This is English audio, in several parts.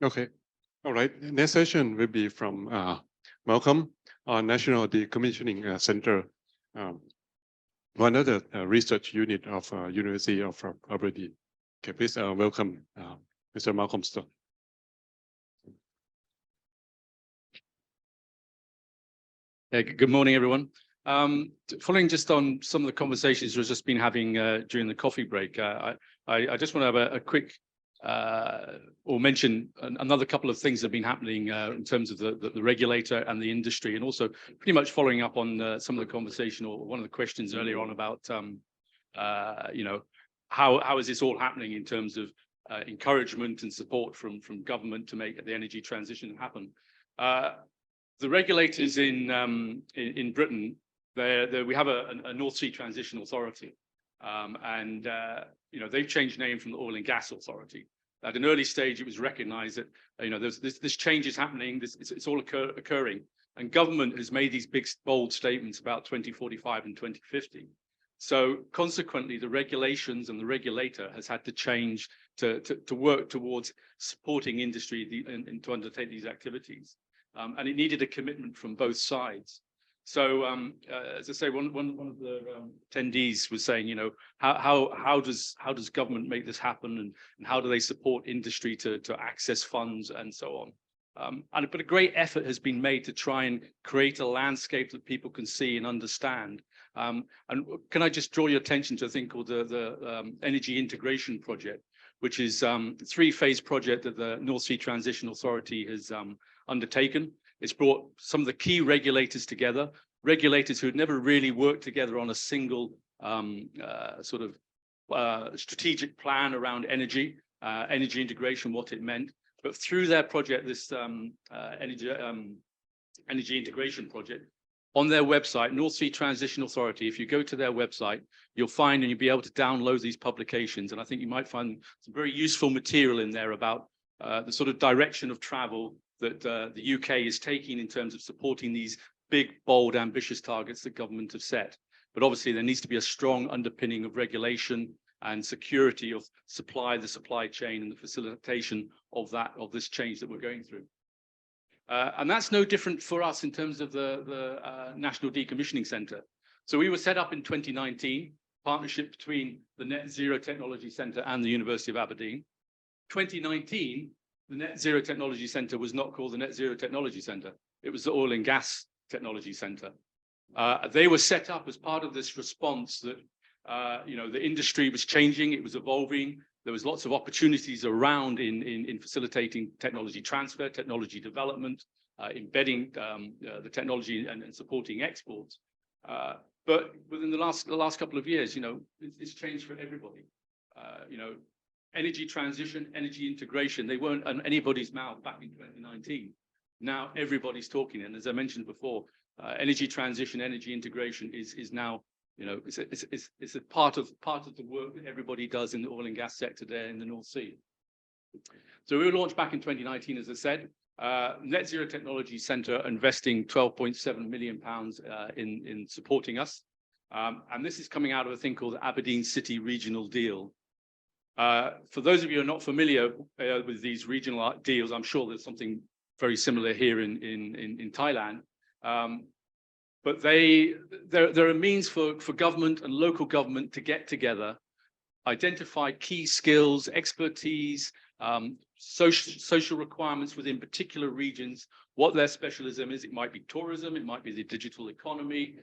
Okay. All right. Next session will be from Malcolm, our National Decommissioning Center, one of the research unit of University of Aberdeen. Okay, please welcome Mr. Malcolm Stone. Good morning, everyone. Following just on some of the conversations we've just been having during the coffee break, I just want to have a quick or mention another couple of things that have been happening in terms of the regulator and the industry, and also pretty much following up on some of the conversation or one of the questions earlier on about, how is this all happening in terms of encouragement and support from government to make the energy transition happen. The regulators in Britain, we have a North Sea Transition Authority, and they've changed name from the Oil and Gas Authority. At an early stage, it was recognised that there's this change is happening. It's all occurring, and government has made these big bold statements about 2045 and 2050. So consequently, the regulations and the regulator has had to change to work towards supporting industry and to undertake these activities. And it needed a commitment from both sides. So, as I say, one of the attendees was saying, how does government make this happen, and how do they support industry to access funds and so on? But a great effort has been made to try and create a landscape that people can see and understand. And can I just draw your attention to a thing called the Energy Integration Project, which is a 3-phase project that the North Sea Transition Authority has undertaken. It's brought some of the key regulators together, regulators who had never really worked together on a single strategic plan around energy integration, what it meant. But through their project, this energy integration project, on their website, North Sea Transition Authority, if you go to their website, you'll find and you'll be able to download these publications. And I think you might find some very useful material in there about the sort of direction of travel that the UK is taking in terms of supporting these big, bold, ambitious targets that government have set. But obviously, there needs to be a strong underpinning of regulation and security of supply, the supply chain, and the facilitation of this change that we're going through. And that's no different for us in terms of the National Decommissioning Centre. So we were set up in 2019, partnership between the Net Zero Technology Centre and the University of Aberdeen. 2019, the Net Zero Technology Centre was not called the Net Zero Technology Centre. It was the Oil and Gas Technology Centre. They were set up as part of this response that, the industry was changing, it was evolving. There was lots of opportunities around in facilitating technology transfer, technology development, embedding the technology and supporting exports. But within the last couple of years, it's changed for everybody. Energy transition, energy integration, they weren't on anybody's mouth back in 2019. Now everybody's talking, and as I mentioned before, energy transition, energy integration is now, it's a part of the work that everybody does in the oil and gas sector there in the North Sea. So we were launched back in 2019, as I said. Net Zero Technology Centre investing £12.7 million in supporting us. And this is coming out of a thing called the Aberdeen City Regional Deal. For those of you who are not familiar with these regional deals, I'm sure there's something very similar here in Thailand. But there are means for government and local government to get together, identify key skills, expertise, social requirements within particular regions, what their specialism is. It might be tourism, it might be the digital economy.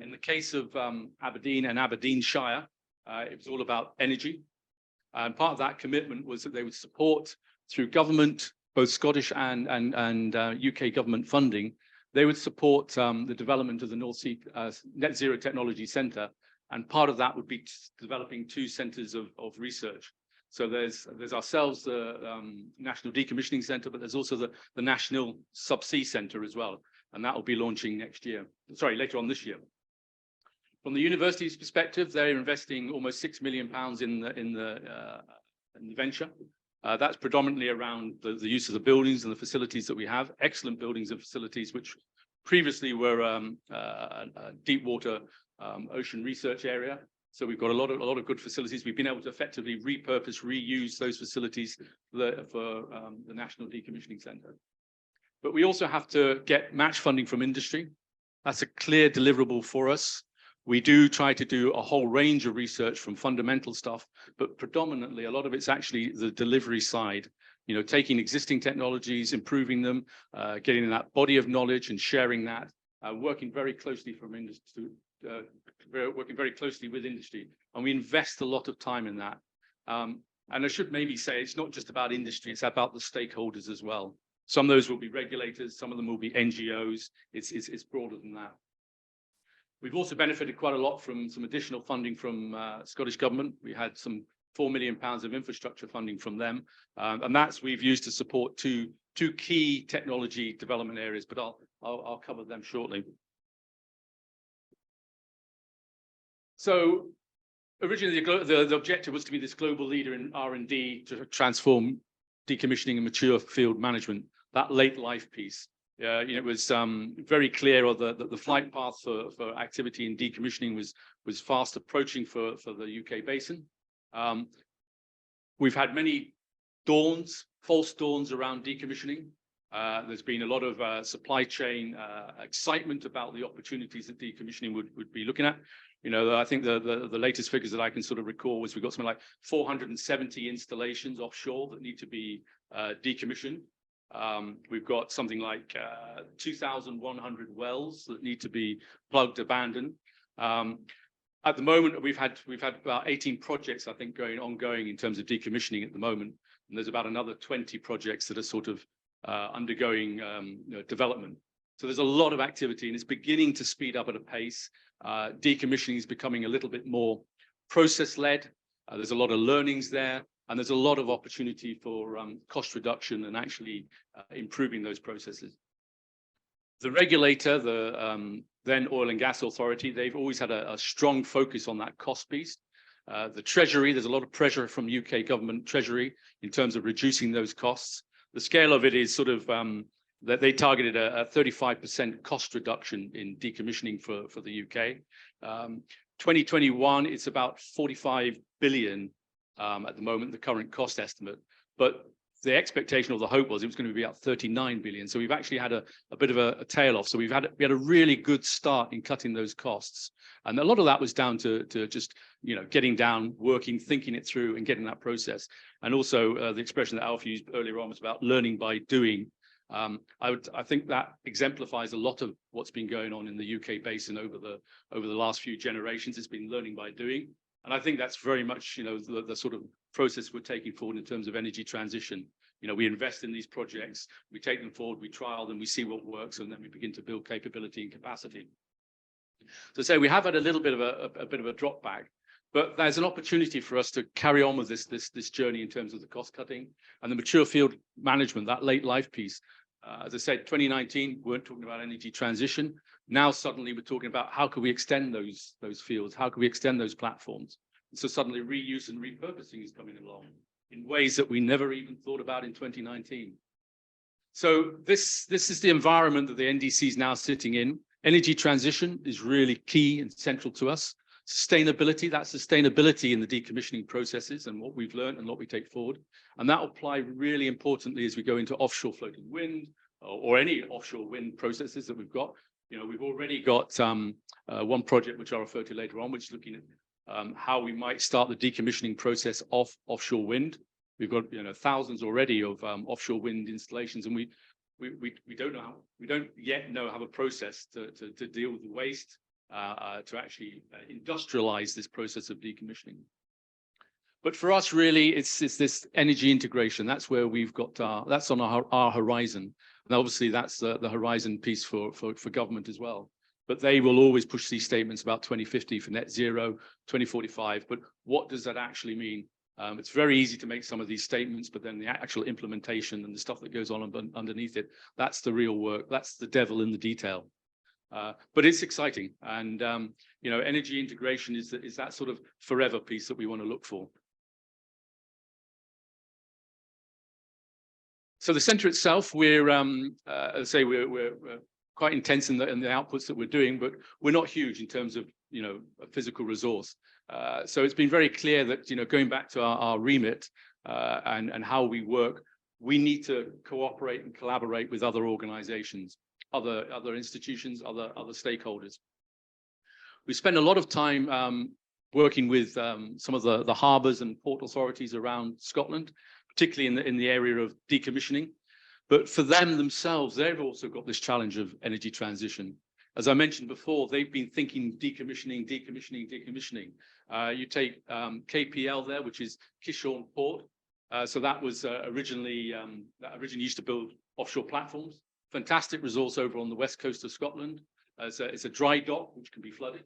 In the case of Aberdeen and Aberdeenshire, it was all about energy. And part of that commitment was that they would support through government, both Scottish and UK government funding, they would support the development of the North Sea Net Zero Technology Centre. And part of that would be developing 2 centres of research. So there's ourselves, the National Decommissioning Centre, but there's also the National Subsea Centre as well. And that will be launching later on this year. From the university's perspective, they're investing almost £6 million in the venture. That's predominantly around the use of the buildings and the facilities that we have. Excellent buildings and facilities, which previously were a deep water ocean research area. So we've got a lot of good facilities. We've been able to effectively repurpose, reuse those facilities for the National Decommissioning Centre. But we also have to get match funding from industry. That's a clear deliverable for us. We do try to do a whole range of research from fundamental stuff, but predominantly a lot of it's actually the delivery side, taking existing technologies, improving them, getting that body of knowledge and sharing that, working very closely with industry. And we invest a lot of time in that. And I should maybe say it's not just about industry, it's about the stakeholders as well. Some of those will be regulators, some of them will be NGOs. It's broader than that. We've also benefited quite a lot from some additional funding from Scottish Government. We had some £4 million of infrastructure funding from them. And we've used to support two key technology development areas, but I'll cover them shortly. So originally the objective was to be this global leader in R&D to transform decommissioning and mature field management, that late life piece. It was very clear that the flight path for activity in decommissioning was fast approaching for the UK basin. We've had many false dawns around decommissioning. There's been a lot of supply chain excitement about the opportunities that decommissioning would be looking at. I think the latest figures that I can sort of recall was we've got something like 470 installations offshore that need to be decommissioned. We've got something like 2,100 wells that need to be plugged, abandoned. At the moment, we've had about 18 projects, I think, ongoing in terms of decommissioning at the moment, and there's about another 20 projects that are sort of undergoing development. So there's a lot of activity, and it's beginning to speed up at a pace. Decommissioning is becoming a little bit more process-led. There's a lot of learnings there. And there's a lot of opportunity for cost reduction and actually improving those processes. The regulator, the then Oil and Gas Authority, they've always had a strong focus on that cost piece. The Treasury, there's a lot of pressure from UK government Treasury in terms of reducing those costs. The scale of it is sort of that they targeted a 35% cost reduction in decommissioning for the UK. 2021, it's about 45 billion. At the moment, the current cost estimate, but the expectation or the hope was it was going to be about 39 billion. So we've actually had a bit of a tail off. So we had a really good start in cutting those costs, and a lot of that was down to just getting down, working, thinking it through, and getting that process. And also the expression that Alf used earlier on was about learning by doing. I think that exemplifies a lot of what's been going on in the UK basin over the last few generations. It's been learning by doing. And I think that's very much, the sort of process we're taking forward in terms of energy transition. We invest in these projects, we take them forward, we trial them, we see what works, and then we begin to build capability and capacity. So we have had a little bit of a drop back, but there's an opportunity for us to carry on with this journey in terms of the cost cutting and the mature field management, that late life piece. As I said, 2019, we weren't talking about energy transition. Now suddenly we're talking about how can we extend those fields? How can we extend those platforms? And so suddenly reuse and repurposing is coming along in ways that we never even thought about in 2019. So this is the environment that the NDC is now sitting in. Energy transition is really key and central to us. Sustainability, that's sustainability in the decommissioning processes and what we've learned and what we take forward. And that will apply really importantly as we go into offshore floating wind, or any offshore wind processes that we've got. You know, we've already got one project which I'll refer to later on, which is looking at how we might start the decommissioning process of offshore wind. We've got thousands already of offshore wind installations, and we don't yet have a process to deal with the waste, to actually industrialize this process of decommissioning. But for us, really, it's this energy integration. That's where we've got that's on our horizon. And obviously, that's the horizon piece for government as well. But they will always push these statements about 2050 for net zero, 2045. But what does that actually mean? It's very easy to make some of these statements, but then the actual implementation and the stuff that goes on underneath it, that's the real work. That's the devil in the detail. But it's exciting. And, energy integration is that sort of forever piece that we want to look for. So the center itself, we're, as I say, we're quite intense in the outputs that we're doing, but we're not huge in terms of, a physical resource. So it's been very clear that, going back to our remit and how we work, we need to cooperate and collaborate with other organizations, other institutions, other stakeholders. We spend a lot of time working with some of the harbours and port authorities around Scotland, particularly in the area of decommissioning. But for them themselves, they've also got this challenge of energy transition. As I mentioned before, they've been thinking decommissioning. You take KPL there, which is Kishorn Port. So that was originally used to build offshore platforms. Fantastic resource over on the west coast of Scotland. It's a dry dock which can be flooded.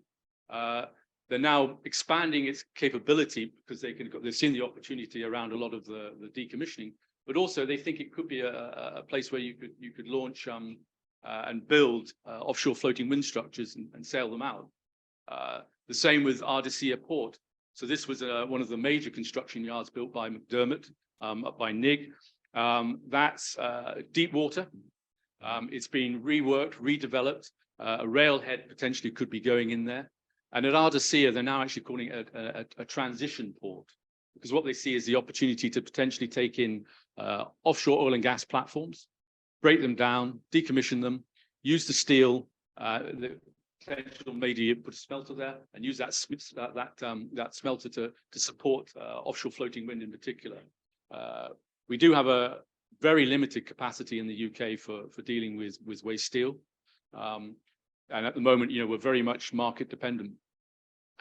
They're now expanding its capability because they've seen the opportunity around a lot of the decommissioning, but also they think it could be a place where you could launch and build offshore floating wind structures and sail them out. The same with Ardisia Port. So this was one of the major construction yards built by McDermott up by Nigg. That's deep water. It's been reworked, redeveloped. A railhead potentially could be going in there. And at Ardisia, they're now actually calling it a transition port, because what they see is the opportunity to potentially take in offshore oil and gas platforms, break them down, decommission them, use the steel, the potential maybe put a smelter there, and use that smelter to support offshore floating wind in particular. We do have a very limited capacity in the UK for dealing with waste steel. And at the moment, we're very much market dependent.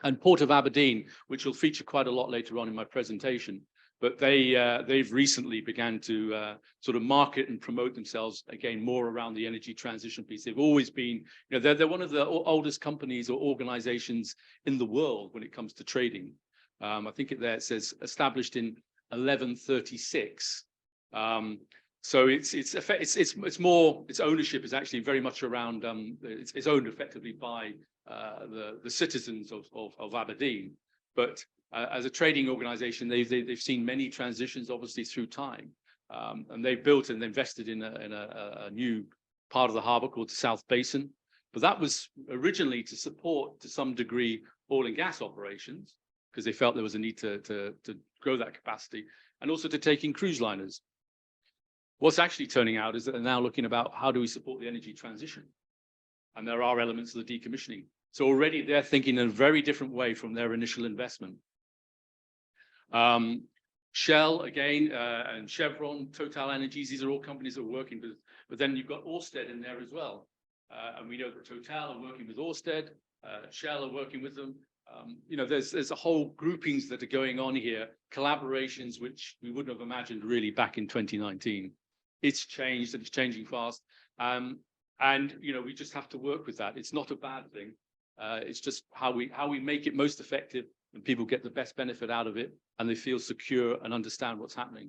And Port of Aberdeen, which will feature quite a lot later on in my presentation, but they've recently began to sort of market and promote themselves again more around the energy transition piece. They've always been, they're one of the oldest companies or organizations in the world when it comes to trading. I think it says established in 1136. So it's more, its ownership is actually very much around, it's owned effectively by the citizens of Aberdeen. But as a trading organization, they've seen many transitions, obviously, through time. And they've built and invested in a new part of the harbour called the South Basin. But that was originally to support, to some degree, oil and gas operations, because they felt there was a need to grow that capacity, and also to take in cruise liners. What's actually turning out is that they're now looking about how do we support the energy transition? And there are elements of the decommissioning. So already they're thinking in a very different way from their initial investment. Shell, again, and Chevron, Total Energies, these are all companies that are working with, but then you've got Ørsted in there as well. And we know that Total are working with Ørsted, Shell are working with them. There's a whole groupings that are going on here, collaborations which we wouldn't have imagined really back in 2019. It's changed and it's changing fast. And we just have to work with that. It's not a bad thing. It's just how we make it most effective and people get the best benefit out of it and they feel secure and understand what's happening.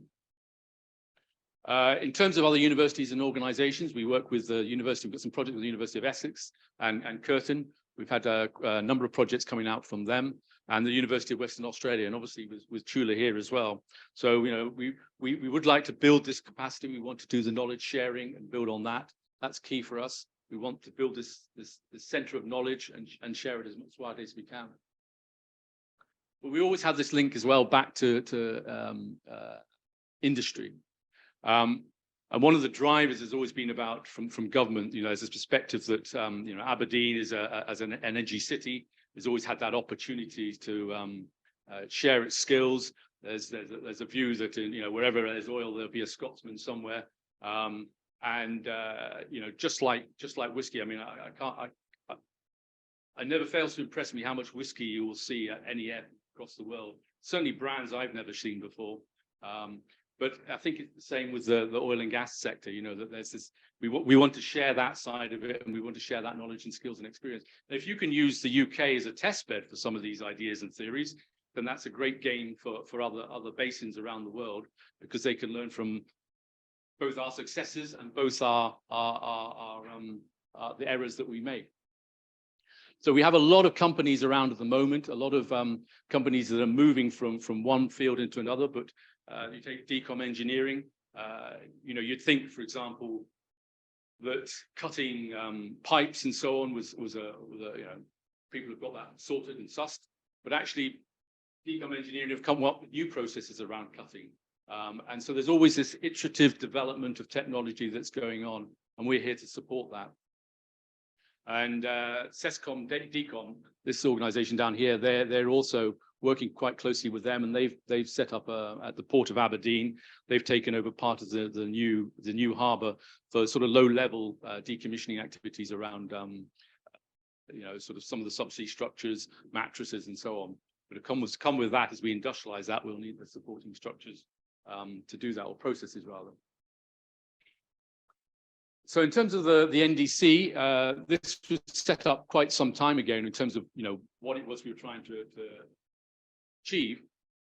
In terms of other universities and organizations, we work with the university. We've got some projects with the University of Essex and Curtin. We've had a number of projects coming out from them, and the University of Western Australia, and obviously with Chula here as well. So, we would like to build this capacity. We want to do the knowledge sharing and build on that. That's key for us. We want to build this center of knowledge and share it as much widely as we can. But we always have this link as well back to industry. And one of the drivers has always been about from government, there's this perspective that, Aberdeen is as an energy city, has always had that opportunity to share its skills. There's a view that wherever there's oil, there'll be a Scotsman somewhere. Just like whiskey, I mean, I never fails to impress me how much whiskey you will see at NEF across the world. Certainly brands I've never seen before. But I think it's the same with the oil and gas sector, that there's this, we want to share that side of it, and we want to share that knowledge and skills and experience. And if you can use the UK as a test bed for some of these ideas and theories, then that's a great gain for other basins around the world, because they can learn from both our successes and both the errors that we make. So we have a lot of companies around at the moment, a lot of companies that are moving from one field into another. But you take Decommissioning, you'd think, for example, that cutting pipes and so on was people have got that sorted and sussed. But actually, Decommissioning have come up with new processes around cutting. And so there's always this iterative development of technology that's going on, and we're here to support that. And SESCOM, Decom, this organization down here, they're also working quite closely with them, and they've set up at the port of Aberdeen. They've taken over part of the new harbour for sort of low-level decommissioning activities around sort of some of the subsea structures, mattresses, and so on. But it come with that, as we industrialize that, we'll need the supporting structures to do that, or processes rather. So in terms of the NDC, this was set up quite some time ago in terms of what it was we were trying to achieve,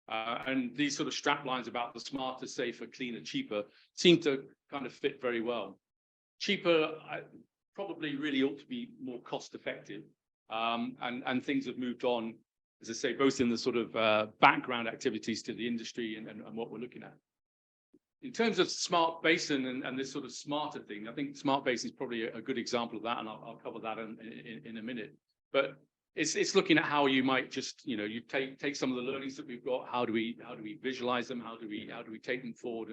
and these sort of strap lines about the smarter, safer, cleaner, cheaper seem to kind of fit very well. Cheaper probably really ought to be more cost effective, and things have moved on, as I say, both in the sort of background activities to the industry and what we're looking at. In terms of smart basin and this sort of smarter thing, I think smart basin is probably a good example of that, and I'll cover that in a minute. But it's looking at how you might just, you take some of the learnings that we've got. How do we visualize them? How do we take them forward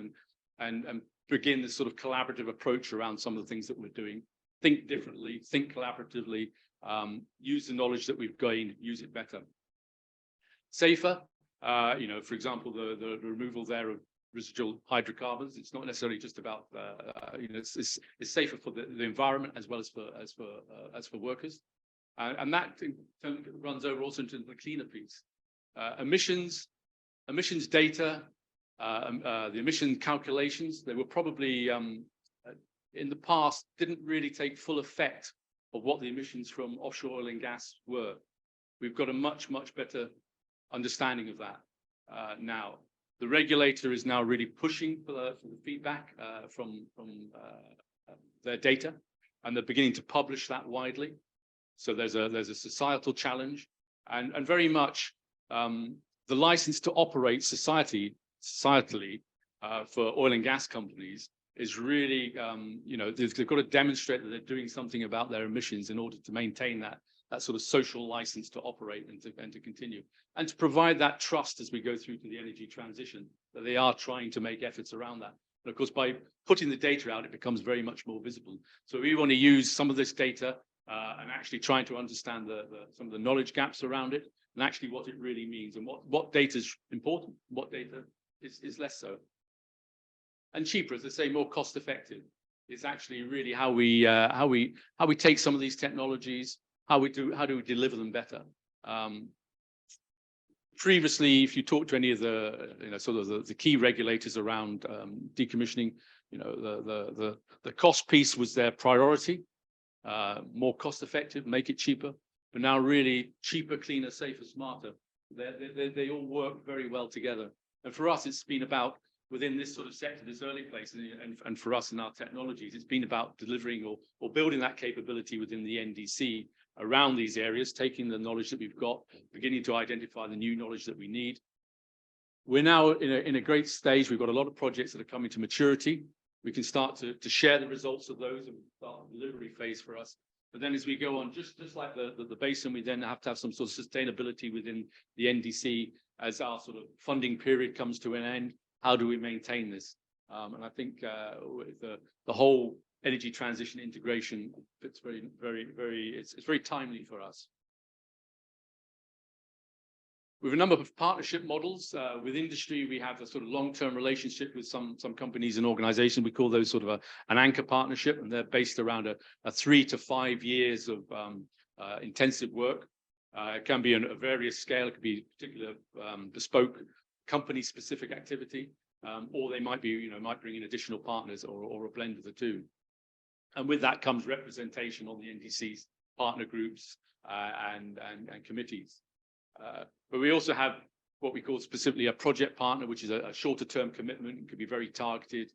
and begin this sort of collaborative approach around some of the things that we're doing? Think differently, think collaboratively, use the knowledge that we've gained, use it better. Safer, for example, the removal there of residual hydrocarbons. It's not necessarily just about it's safer for the environment as well as for workers, and that runs over also into the cleaner piece. Emissions data, the emission calculations. They were probably in the past didn't really take full effect of what the emissions from offshore oil and gas were. We've got a much better understanding of that now. The regulator is now really pushing for the feedback from their data, and they're beginning to publish that widely. So there's a societal challenge, and very much the license to operate societally for oil and gas companies is really they've got to demonstrate that they're doing something about their emissions in order to maintain that sort of social license to operate and to continue, and to provide that trust as we go through to the energy transition, that they are trying to make efforts around that. And of course, by putting the data out, it becomes very much more visible. So we want to use some of this data and actually trying to understand some of the knowledge gaps around it, and actually what it really means, and what data is important, what data is less so. And cheaper, as I say, more cost effective. It's actually really how we take some of these technologies, how do we deliver them better. Previously, if you talk to any of the sort of the key regulators around decommissioning, the cost piece was their priority. More cost effective, make it cheaper. But now really cheaper, cleaner, safer, smarter. They all work very well together. And for us, it's been about, within this sort of sector, this early place, and for us in our technologies, it's been about delivering or building that capability within the NDC around these areas, taking the knowledge that we've got, beginning to identify the new knowledge that we need. We're now in a great stage. We've got a lot of projects that are coming to maturity. We can start to share the results of those and start the delivery phase for us. But then as we go on, just like the basin, we then have to have some sort of sustainability within the NDC as our sort of funding period comes to an end. How do we maintain this? And I think the whole energy transition integration, it's it's very timely for us. We have a number of partnership models with industry. We have a sort of long-term relationship with some companies and organizations. We call those sort of an anchor partnership, and they're based around a 3 to 5 years of intensive work. It can be a various scale. It could be particular bespoke company-specific activity, or they might be, might bring in additional partners or a blend of the two. And with that comes representation on the NDC's partner groups and committees. But we also have what we call specifically a project partner, which is a shorter term commitment. It could be very targeted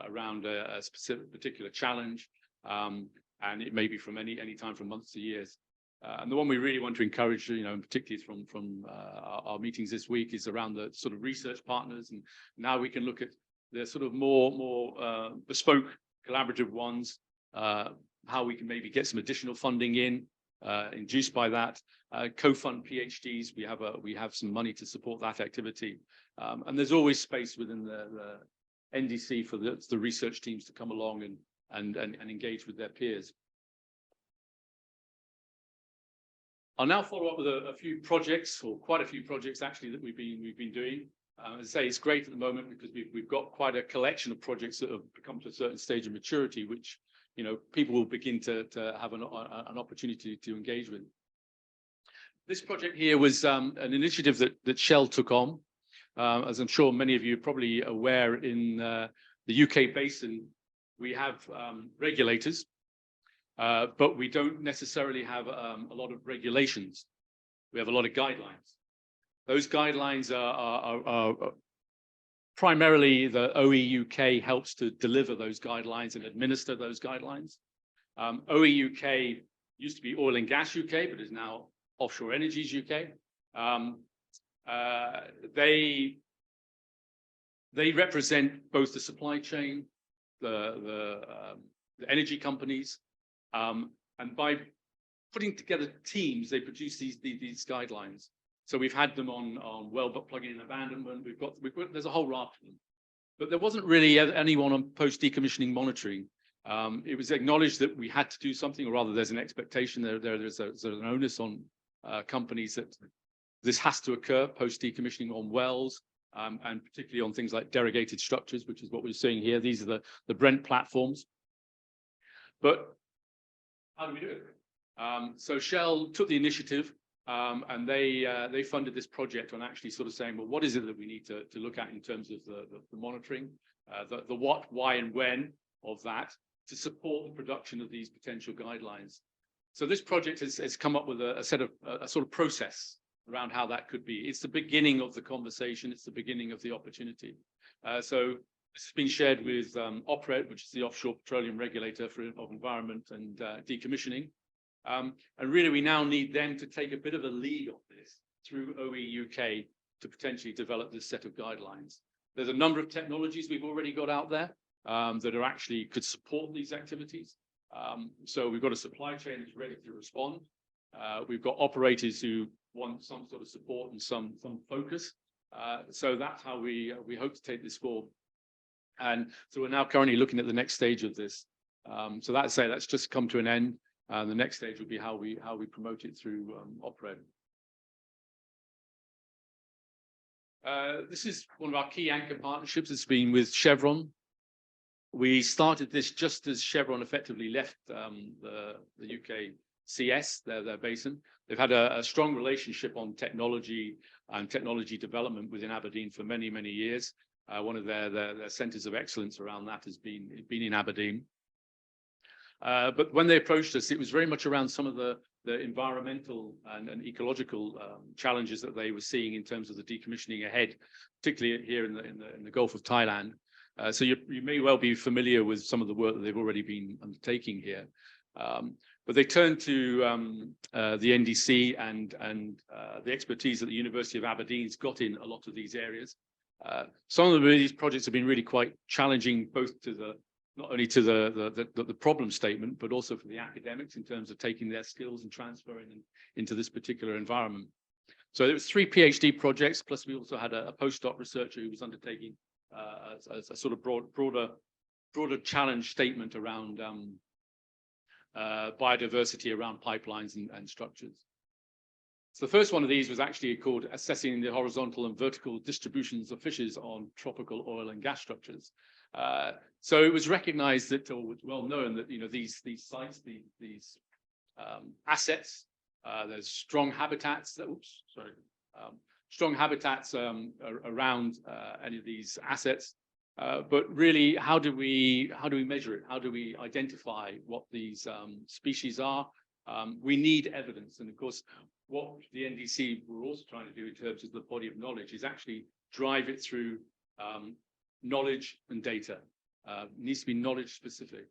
around a specific particular challenge. And it may be from any time from months to years. And the one we really want to encourage, particularly from our meetings this week, is around the sort of research partners. And now we can look at the sort of more bespoke collaborative ones, how we can maybe get some additional funding induced by that. Co-fund PhDs, we have some money to support that activity. And there's always space within the NDC for the research teams to come along and engage with their peers. I'll now follow up with a few projects, or quite a few projects actually, that we've been doing. As I say, it's great at the moment because we've got quite a collection of projects that have come to a certain stage of maturity, which people will begin to have an opportunity to engage with. This project here was an initiative that Shell took on. As I'm sure many of you are probably aware, in the UK basin, we have regulators, but we don't necessarily have a lot of regulations. We have a lot of guidelines. Those guidelines are primarily the OE UK helps to deliver those guidelines and administer those guidelines. OE UK used to be Oil and Gas UK, but is now Offshore Energies UK. They represent both the supply chain, the energy companies, and by putting together teams, they produce these guidelines. So we've had them on well plugging and abandonment. There's a whole raft of them, but there wasn't really anyone on post decommissioning monitoring. It was acknowledged that we had to do something, or rather, there's an expectation there's an onus on companies that this has to occur post decommissioning on wells, and particularly on things like derogated structures, which is what we're seeing here. These are the Brent platforms. But how do we do it? So Shell took the initiative, and they funded this project on actually sort of saying, well, what is it that we need to look at in terms of the monitoring, the what, why, and when of that to support the production of these potential guidelines. So this project has come up with a sort of process around how that could be. It's the beginning of the conversation. It's the beginning of the opportunity. So this has been shared with OPRED, which is the Offshore Petroleum Regulator of Environment and Decommissioning. And really, we now need them to take a bit of a lead on this through OE UK to potentially develop this set of guidelines. There's a number of technologies we've already got out there that are actually could support these activities. So we've got a supply chain that's ready to respond. We've got operators who want some sort of support and some focus. So that's how we hope to take this forward. And so we're now currently looking at the next stage of this. So that's just come to an end. The next stage will be how we promote it through OPRED. This is one of our key anchor partnerships. It's been with Chevron. We started this just as Chevron effectively left the UK CS, their basin. They've had a strong relationship on technology and technology development within Aberdeen for many, many years. One of their centres of excellence around that has been in Aberdeen. But when they approached us, it was very much around some of the environmental and ecological challenges that they were seeing in terms of the decommissioning ahead, particularly here in the Gulf of Thailand. So you may well be familiar with some of the work that they've already been undertaking here. But they turned to the NDC and the expertise that the University of Aberdeen's got in a lot of these areas. Some of these projects have been really quite challenging, both to not only to the problem statement, but also for the academics in terms of taking their skills and transferring them into this particular environment. So there was 3 PhD projects, plus we also had a postdoc researcher who was undertaking a sort of broader challenge statement around biodiversity around pipelines and structures. So the first one of these was actually called Assessing the Horizontal and Vertical Distributions of Fishes on Tropical Oil and Gas Structures. So it was recognized that, or well known that, these sites, these assets, there's strong habitats that, strong habitats around any of these assets. But really, how do we measure it? How do we identify what these species are? We need evidence, and of course, what the NDC were also trying to do in terms of the body of knowledge is actually drive it through knowledge and data. It needs to be knowledge specific.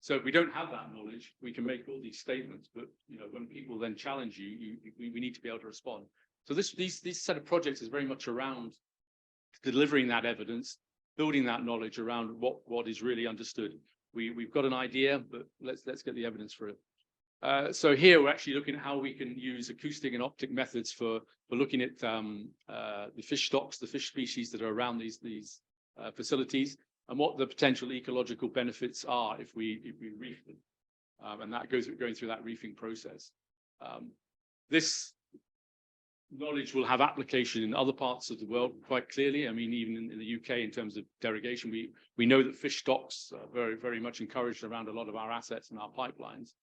So if we don't have that knowledge, we can make all these statements, but when people then challenge you, we need to be able to respond. So this set of projects is very much around delivering that evidence, building that knowledge around what is really understood. We've got an idea, but let's get the evidence for it. So here we're actually looking at how we can use acoustic and optic methods for looking at the fish stocks, the fish species that are around these facilities, and what the potential ecological benefits are if we reef them. And that going through that reefing process. This knowledge will have application in other parts of the world quite clearly. I mean, even in the UK, in terms of derogation, we know that fish stocks are very, very much encouraged around a lot of our assets and our pipelines.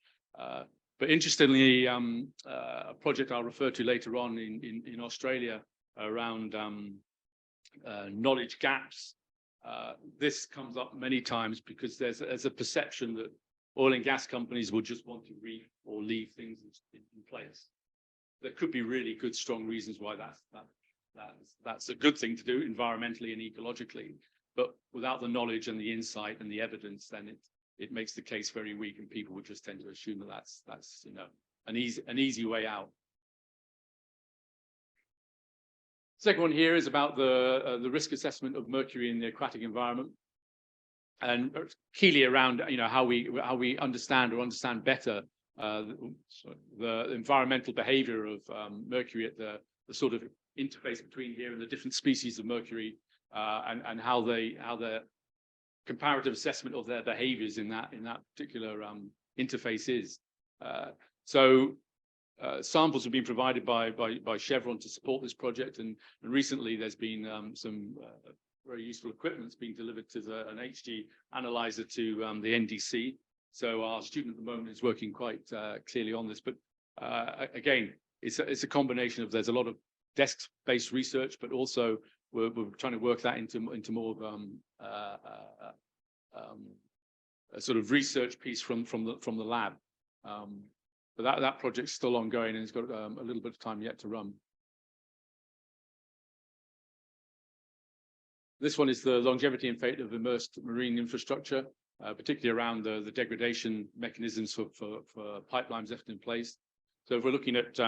But interestingly, a project I'll refer to later on in Australia around knowledge gaps. This comes up many times because there's a perception that oil and gas companies will just want to reef or leave things in place. There could be really good, strong reasons why that's a good thing to do environmentally and ecologically. But without the knowledge and the insight and the evidence, then it makes the case very weak, and people would just tend to assume that that's an easy way out. Second one here is about the risk assessment of mercury in the aquatic environment, and keenly around how we understand better the environmental behavior of mercury at the sort of interface between here and the different species of mercury, and how the comparative assessment of their behaviors in that particular interface is. So samples have been provided by Chevron to support this project, and recently there's been some very useful equipment being delivered to an HG analyzer to the NDC. So our student at the moment is working quite clearly on this. But again, it's a combination of, there's a lot of desk-based research, but also we're trying to work that into more of a sort of research piece from the lab. But that project's still ongoing, and it's got a little bit of time yet to run. This one is the longevity and fate of immersed marine infrastructure, particularly around the degradation mechanisms for pipelines left in place. So if we're looking at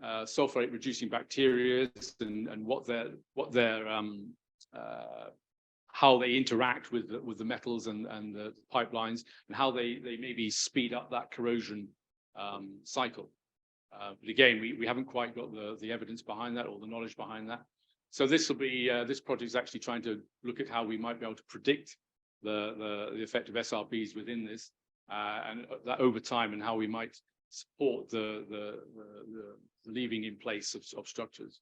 sulfate reducing bacteria and how they interact with the metals and the pipelines, and how they maybe speed up that corrosion cycle. But again, we haven't quite got the evidence behind that or the knowledge behind that. So this project is actually trying to look at how we might be able to predict the effect of SRBs within this, and that over time, and how we might support the leaving in place of structures.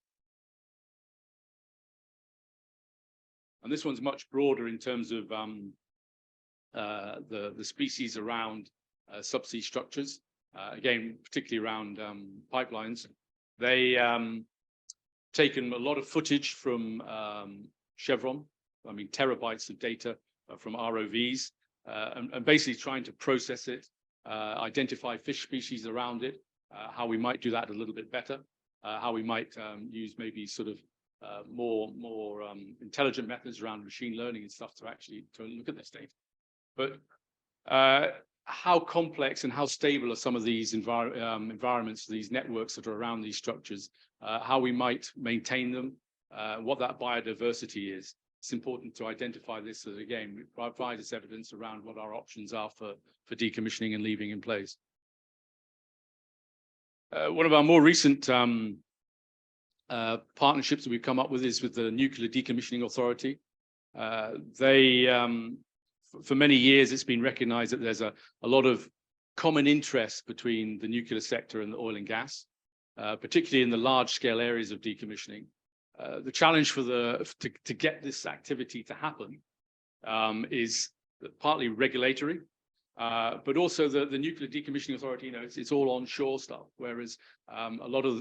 And this one's much broader in terms of the species around subsea structures. Again, particularly around pipelines. They taken a lot of footage from Chevron, I mean terabytes of data from ROVs, and basically trying to process it, identify fish species around it, how we might do that a little bit better, how we might use maybe sort of more intelligent methods around machine learning and stuff to look at this data. But how complex and how stable are some of these environments, these networks that are around these structures, how we might maintain them, what that biodiversity is. It's important to identify this, so again, we provide us evidence around what our options are for decommissioning and leaving in place. One of our more recent partnerships that we've come up with is with the Nuclear Decommissioning Authority. For many years, it's been recognized that there's a lot of common interest between the nuclear sector and the oil and gas, particularly in the large scale areas of decommissioning. The challenge to get this activity to happen is partly regulatory, but also the Nuclear Decommissioning Authority, it's all onshore stuff, whereas a lot of,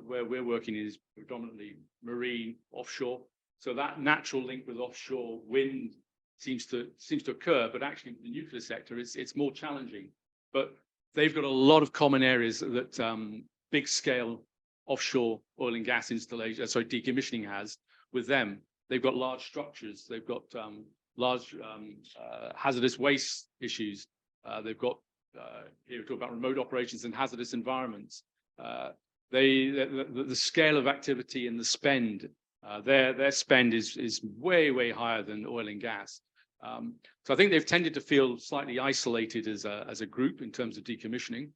where we're working is predominantly marine, offshore. So that natural link with offshore wind seems to occur, but actually the nuclear sector, it's more challenging. But they've got a lot of common areas that big scale offshore oil and gas installation, decommissioning has with them. They've got large structures, they've got large hazardous waste issues. They've got, here we talk about remote operations in hazardous environments. The scale of activity and the spend, their spend is way, way higher than oil and gas. So I think they've tended to feel slightly isolated as a group in terms of decommissioning.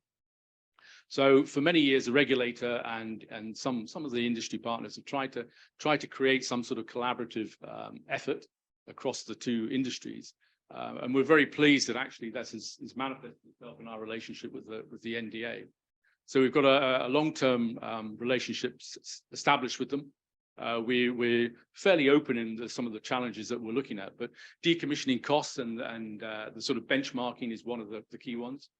So for many years, the regulator and some of the industry partners have tried to create some sort of collaborative effort across the two industries. And we're very pleased that actually that has manifested itself in our relationship with the NDA. So we've got a long-term relationship established with them. We're fairly open in some of the challenges that we're looking at, but decommissioning costs and the sort of benchmarking is one of the key ones.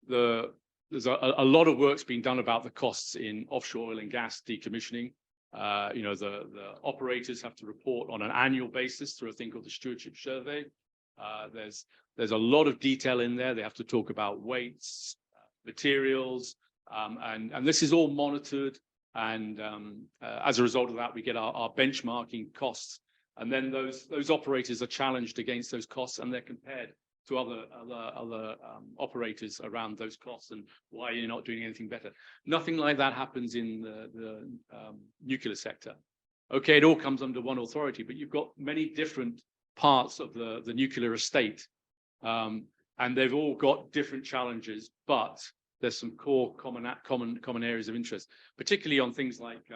There's a lot of work's been done about the costs in offshore oil and gas decommissioning. The operators have to report on an annual basis through a thing called the stewardship survey. There's a lot of detail in there. They have to talk about weights, materials, and this is all monitored. And as a result of that, we get our benchmarking costs. And then those operators are challenged against those costs, and they're compared to other operators around those costs and why you're not doing anything better. Nothing like that happens in the nuclear sector. Okay, it all comes under one authority, but you've got many different parts of the nuclear estate, and they've all got different challenges, but there's some core common areas of interest, particularly on things like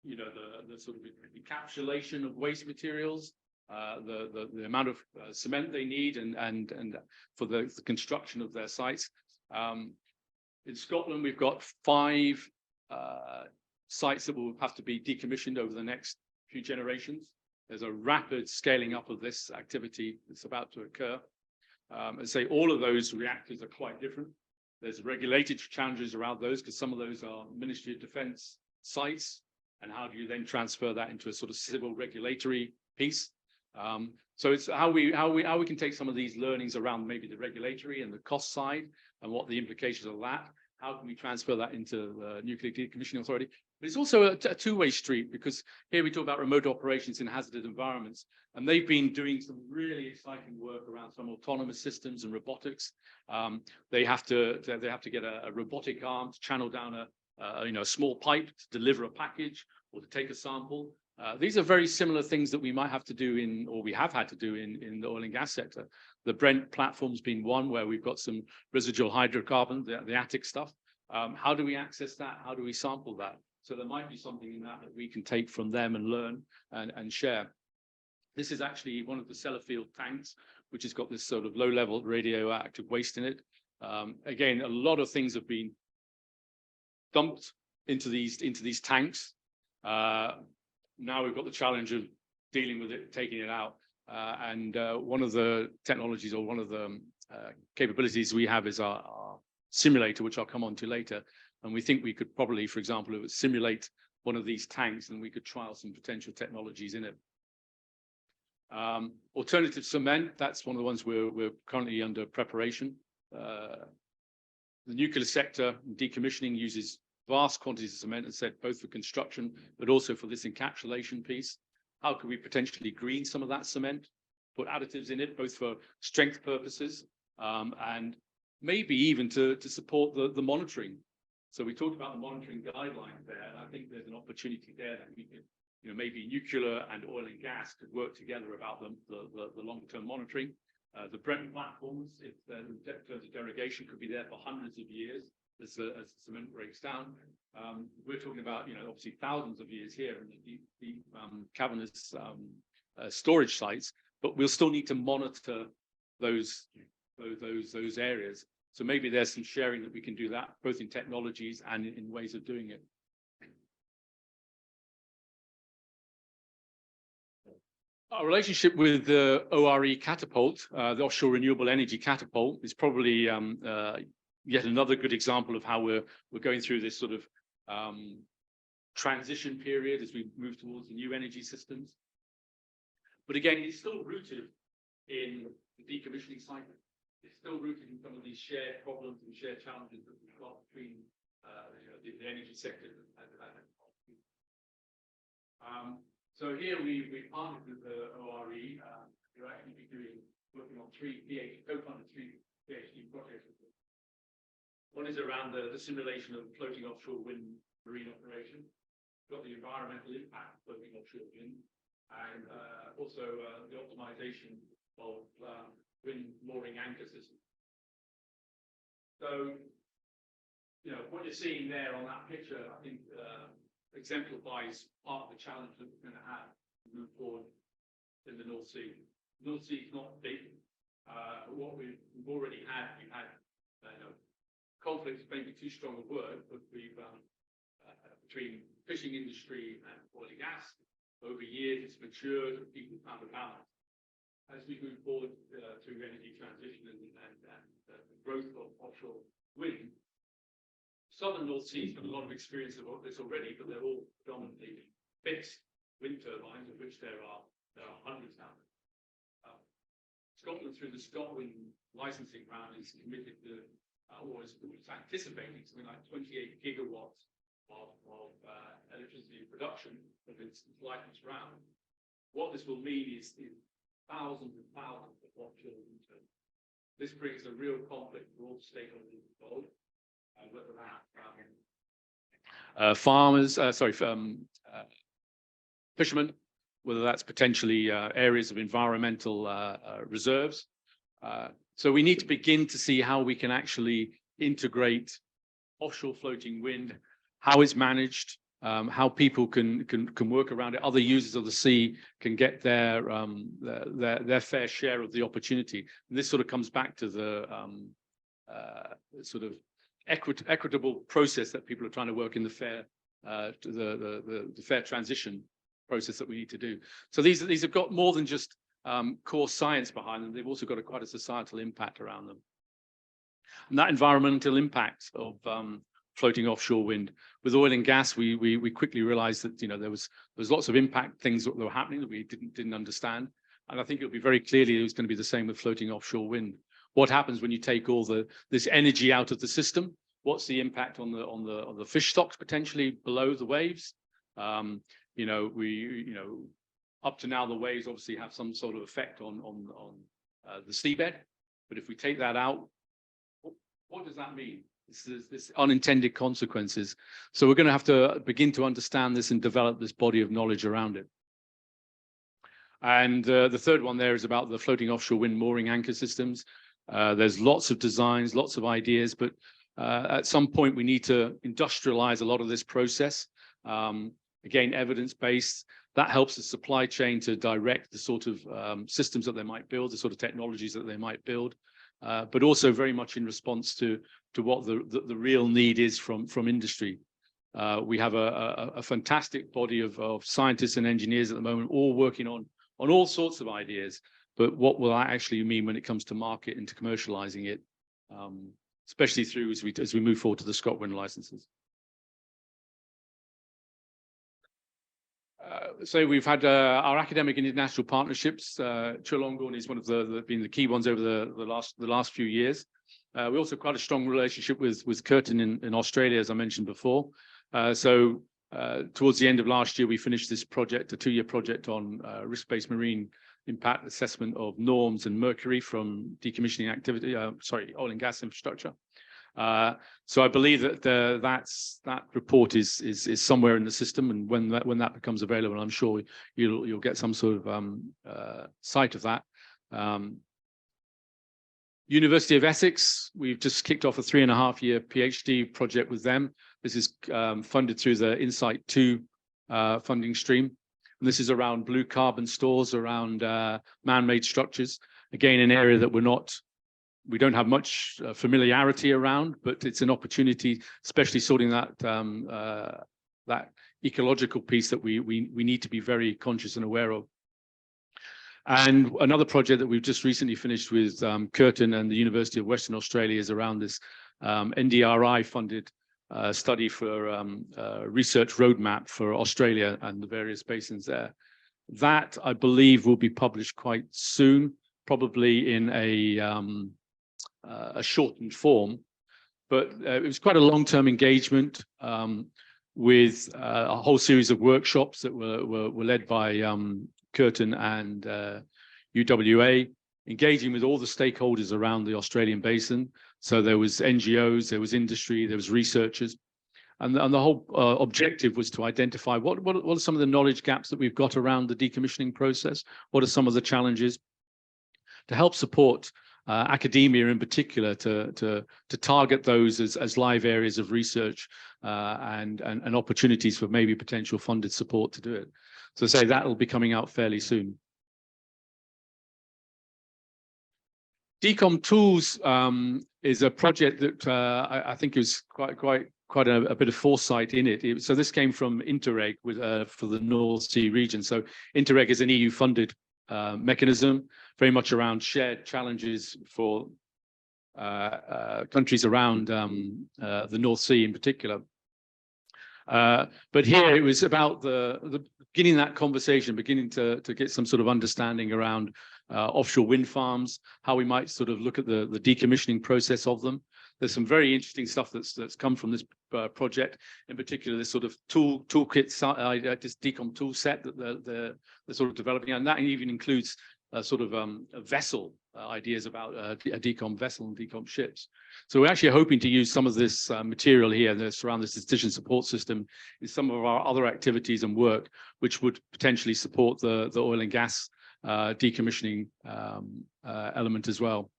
the sort of encapsulation of waste materials, the amount of cement they need and for the construction of their sites. In Scotland, we've got 5 sites that will have to be decommissioned over the next few generations. There's a rapid scaling up of this activity that's about to occur. And say all of those reactors are quite different. There's regulated challenges around those because some of those are Ministry of Defence sites. And how do you then transfer that into a sort of civil regulatory piece? So it's how we can take some of these learnings around maybe the regulatory and the cost side and what the implications of that. How can we transfer that into the Nuclear Decommissioning Authority? But it's also a two-way street, because here we talk about remote operations in hazardous environments, and they've been doing some really exciting work around some autonomous systems and robotics. They have to get a robotic arm to channel down a small pipe to deliver a package or to take a sample. These are very similar things that we might have to do or we have had to do in the oil and gas sector. The Brent platform's been one where we've got some residual hydrocarbon, the attic stuff. How do we access that? How do we sample that? So there might be something in that we can take from them and learn and share. This is actually one of the Sellafield tanks, which has got this sort of low-level radioactive waste in it. Again, a lot of things have been dumped into these tanks. Now we've got the challenge of dealing with it, taking it out. And one of the technologies or one of the capabilities we have is our simulator, which I'll come on to later. And we think we could probably, for example, simulate one of these tanks, and we could trial some potential technologies in it. Alternative cement, that's one of the ones we're currently under preparation. The nuclear sector decommissioning uses vast quantities of cement, as I said, both for construction, but also for this encapsulation piece. How could we potentially green some of that cement, put additives in it, both for strength purposes, and maybe even to support the monitoring. So we talked about the monitoring guidelines there, and I think there's an opportunity there that we could, maybe nuclear and oil and gas could work together about the long-term monitoring. The Brent platforms, if the derogation could be there for hundreds of years. as the cement breaks down. We're talking about, obviously thousands of years here in the cavernous storage sites, but we'll still need to monitor those areas. So maybe there's some sharing that we can do that, both in technologies and in ways of doing it. Our relationship with the ORE catapult, the offshore renewable energy catapult, is probably yet another good example of how we're going through this sort of transition period as we move towards the new energy systems. But again, it's still rooted in the decommissioning cycle. It's still rooted in some of these shared problems and shared challenges that we've got between the energy sector and so here we partnered with the ORE. We're actually working on co-funded three PhD projects. One is around the simulation of floating offshore wind marine operation. We've got the environmental impact of floating offshore wind, and also the optimization of wind mooring anchor systems. So, what you're seeing there on that picture, I think, exemplifies part of the challenge that we're going to have to move forward in the North Sea. The North Sea is not big. What we've already had, conflicts, maybe too strong a word, but we've between fishing industry and oil and gas. Over years, it's matured, and people found a balance. As we move forward through energy transition and the growth of offshore wind, Southern North Sea's got a lot of experience of this already, but they're all predominantly fixed wind turbines, of which there are hundreds now. Scotland, through the Scotland licensing round, is committed to, or is anticipating something like 28 gigawatts of electricity production of its license round. What this will mean is thousands and thousands of offshore wind turbines. This brings a real conflict for all stakeholders involved. Whether that farmers, fishermen, whether that's potentially areas of environmental reserves. So we need to begin to see how we can actually integrate offshore floating wind, how it's managed, how people can work around it. Other users of the sea can get their fair share of the opportunity. And this sort of comes back to the sort of equitable process that people are trying to work in the fair fair transition process that we need to do. So these have got more than just core science behind them. They've also got quite a societal impact around them. And that environmental impact of floating offshore wind with oil and gas, we quickly realized that there was lots of impact things that were happening that we didn't understand. And I think it'll be very clearly it was going to be the same with floating offshore wind. What happens when you take all this energy out of the system? What's the impact on the fish stocks potentially below the waves? Up to now the waves obviously have some sort of effect on the seabed, but if we take that out, what does that mean? This unintended consequences. So we're going to have to begin to understand this and develop this body of knowledge around it. And the third one there is about the floating offshore wind mooring anchor systems. There's lots of designs, lots of ideas, but at some point we need to industrialize a lot of this process. Again, evidence-based. That helps the supply chain to direct the sort of systems that they might build, the sort of technologies that they might build, but also very much in response to what the real need is from industry. We have a fantastic body of scientists and engineers at the moment, all working on all sorts of ideas. But what will that actually mean when it comes to market and to commercializing it, especially through as we move forward to the ScotWind licenses? So we've had our academic and international partnerships. Chulalongkorn is one of been the key ones over the last few years. We also have quite a strong relationship with Curtin in Australia, as I mentioned before. So towards the end of last year, we finished this project, a 2-year project on risk-based marine impact assessment of norms and mercury from decommissioning activity, oil and gas infrastructure. So I believe that that report is somewhere in the system, and when that becomes available, I'm sure you'll get some sort of sight of that. University of Essex, we've just kicked off a 3.5-year PhD project with them. This is funded through the Insight 2 funding stream. And this is around blue carbon stores, around man-made structures. Again, an area that we don't have much familiarity around, but it's an opportunity, especially sorting that ecological piece that we need to be very conscious and aware of. And another project that we've just recently finished with Curtin and the University of Western Australia is around this NDRI-funded study for research roadmap for Australia and the various basins there. That, I believe, will be published quite soon, probably in a shortened form. But it was quite a long-term engagement with a whole series of workshops that were led by Curtin and UWA, engaging with all the stakeholders around the Australian basin. So there was NGOs, there was industry, there was researchers. And the whole objective was to identify what are some of the knowledge gaps that we've got around the decommissioning process? What are some of the challenges? To help support academia in particular to target those as live areas of research and opportunities for maybe potential funded support to do it. So say that will be coming out fairly soon. Decom Tools is a project that I think is quite a bit of foresight in it. So this came from Interreg for the North Sea region. So Interreg is an EU-funded mechanism, very much around shared challenges for countries around the North Sea in particular. But here it was about the beginning that conversation, beginning to get some sort of understanding around offshore wind farms, how we might sort of look at the decommissioning process of them. There's some very interesting stuff that's come from this project, in particular this sort of toolkit, this decom tool set that they're sort of developing, and that even includes sort of a vessel ideas about a decom vessel and decom ships. So we're actually hoping to use some of this material here that's around this decision support system in some of our other activities and work, which would potentially support the oil and gas decommissioning element as well.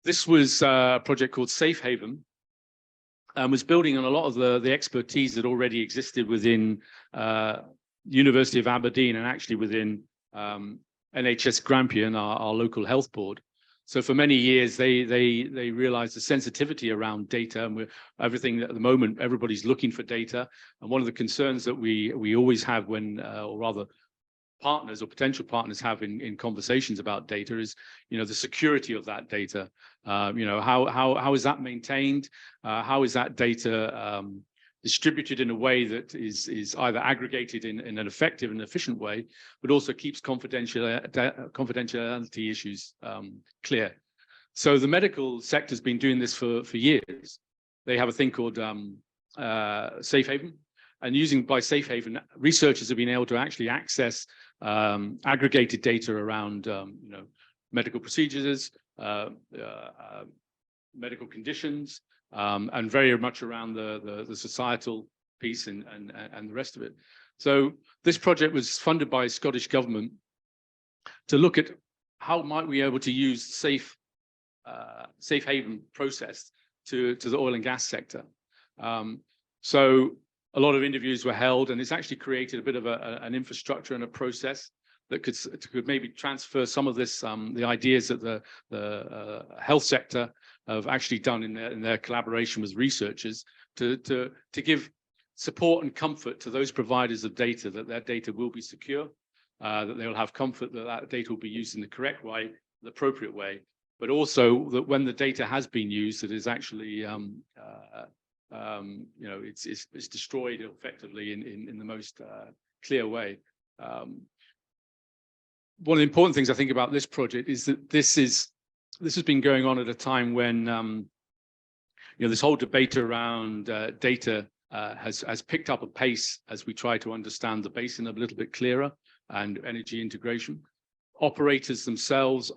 This was a project called Safe Haven, and was building on a lot of the expertise that already existed within University of Aberdeen and actually within NHS Grampian, our local health board. So for many years, they realized the sensitivity around data, and everything at the moment, everybody's looking for data. And one of the concerns that we always have when, or rather, partners or potential partners have in conversations about data is, the security of that data. How is that maintained? How is that data distributed in a way that is either aggregated in an effective and efficient way, but also keeps confidentiality issues clear. So the medical sector has been doing this for years. They have a thing called Safe Haven, and by Safe Haven, researchers have been able to actually access aggregated data around medical procedures, medical conditions, and very much around the societal piece and the rest of it. So this project was funded by Scottish government to look at how might we be able to use Safe Haven process to the oil and gas sector. So a lot of interviews were held, and it's actually created a bit of an infrastructure and a process that could maybe transfer some of this, the ideas that the health sector have actually done in their collaboration with researchers to give support and comfort to those providers of data, that their data will be secure, that they will have comfort that that data will be used in the correct way, the appropriate way, but also that when the data has been used, it is actually it's destroyed effectively in the most clear way. One of the important things I think about this project is that this has been going on at a time when this whole debate around data has picked up a pace as we try to understand the basin a little bit clearer and energy integration. Operators themselves,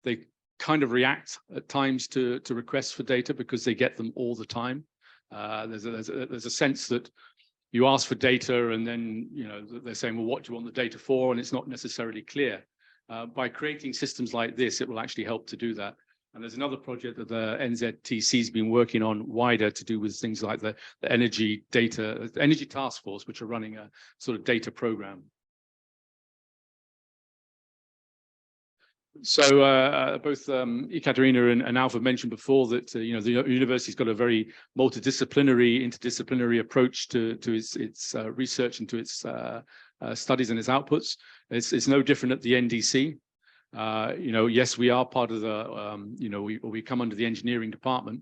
they kind of react at times to requests for data because they get them all the time. There's a sense that you ask for data and then they're saying, well, what do you want the data for? And it's not necessarily clear. By creating systems like this, it will actually help to do that. And there's another project that the NZTC has been working on wider to do with things like the energy task force, which are running a sort of data program. So both Ekaterina and Alfred mentioned before that the university's got a very multidisciplinary, interdisciplinary approach to its research and to its studies and its outputs. It's no different at the NDC. Yes, we are part of the we come under the engineering department,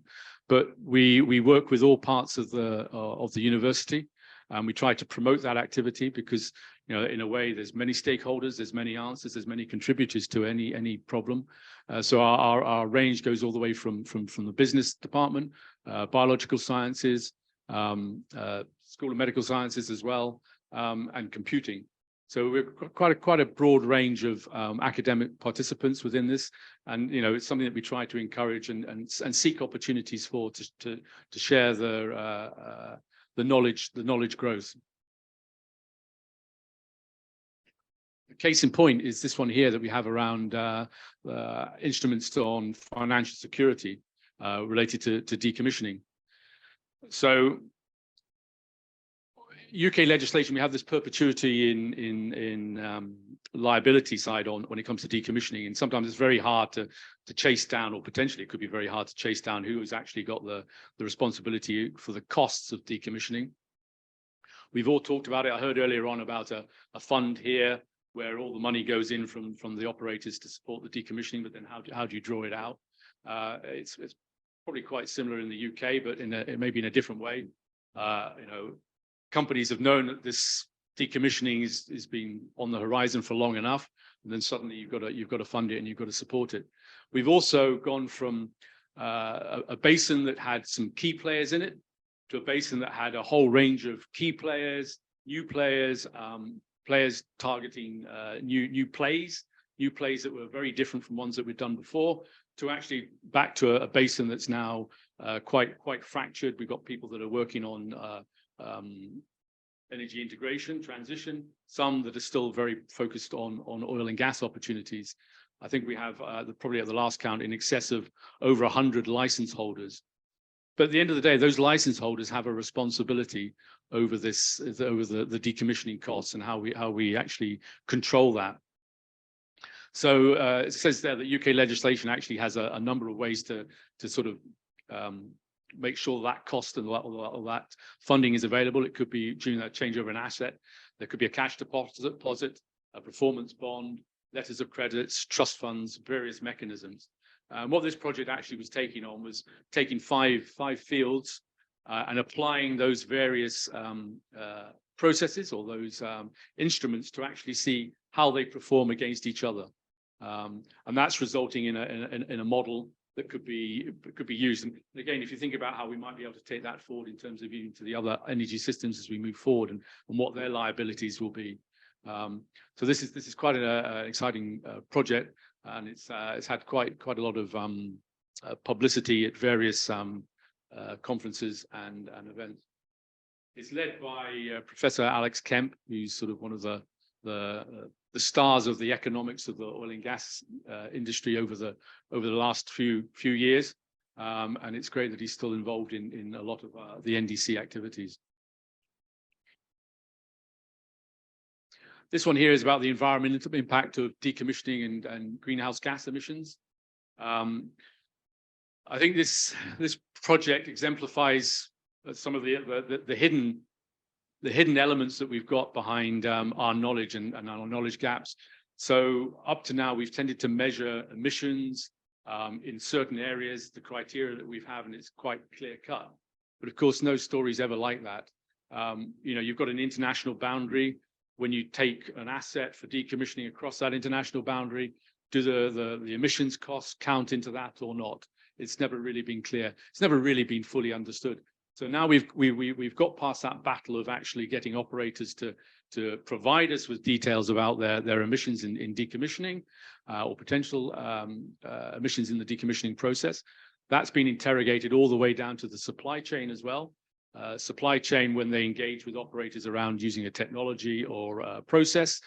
but we work with all parts of the university, and we try to promote that activity because in a way there's many stakeholders, there's many answers, there's many contributors to any problem. So our range goes all the way from the business department, biological sciences, School of Medical Sciences as well, and computing. So we're quite a broad range of academic participants within this, and it's something that we try to encourage and seek opportunities for to share the knowledge growth. The case in point is this one here that we have around instruments on financial security related to decommissioning. So UK legislation, we have this perpetuity in liability side when it comes to decommissioning, and sometimes it's very hard to chase down, or potentially it could be very hard to chase down who has actually got the responsibility for the costs of decommissioning. We've all talked about it. I heard earlier on about a fund here where all the money goes in from the operators to support the decommissioning, but then how do you draw it out? It's probably quite similar in the UK, but maybe in a different way. Companies have known that this decommissioning is been on the horizon for long enough, and then suddenly you've got to fund it and you've got to support it. We've also gone from a basin that had some key players in it to a basin that had a whole range of key players, new players, players targeting new plays that were very different from ones that we'd done before, to actually back to a basin that's now quite fractured. We've got people that are working on energy integration, transition, some that are still very focused on oil and gas opportunities. I think we have probably at the last count in excess of over 100 license holders. But at the end of the day, those license holders have a responsibility over the decommissioning costs and how we actually control that. So it says there that UK legislation actually has a number of ways to sort of make sure that cost and all that funding is available. It could be during that changeover an asset. There could be a cash deposit, a performance bond, letters of credits, trust funds, various mechanisms. What this project actually was taking on was taking five fields and applying those various processes or those instruments to actually see how they perform against each other. And that's resulting in a model that could be used. And again, if you think about how we might be able to take that forward in terms of even to the other energy systems as we move forward and what their liabilities will be. So this is quite an exciting project, and it's had quite a lot of publicity at various conferences and events. It's led by Professor Alex Kemp, who's sort of one of the stars of the economics of the oil and gas industry over the last few years, and it's great that he's still involved in a lot of the NDC activities. This one here is about the environmental impact of decommissioning and greenhouse gas emissions. I think this project exemplifies some of the hidden elements that we've got behind our knowledge and our knowledge gaps. So up to now, we've tended to measure emissions in certain areas, the criteria that we have, and it's quite clear cut. But of course, no story is ever like that. You've got an international boundary. When you take an asset for decommissioning across that international boundary, do the emissions costs count into that or not? It's never really been clear. It's never really been fully understood. So now we've got past that battle of actually getting operators to provide us with details about their emissions in decommissioning or potential emissions in the decommissioning process. That's been interrogated all the way down to the supply chain as well. Supply chain, when they engage with operators around using a technology or a process,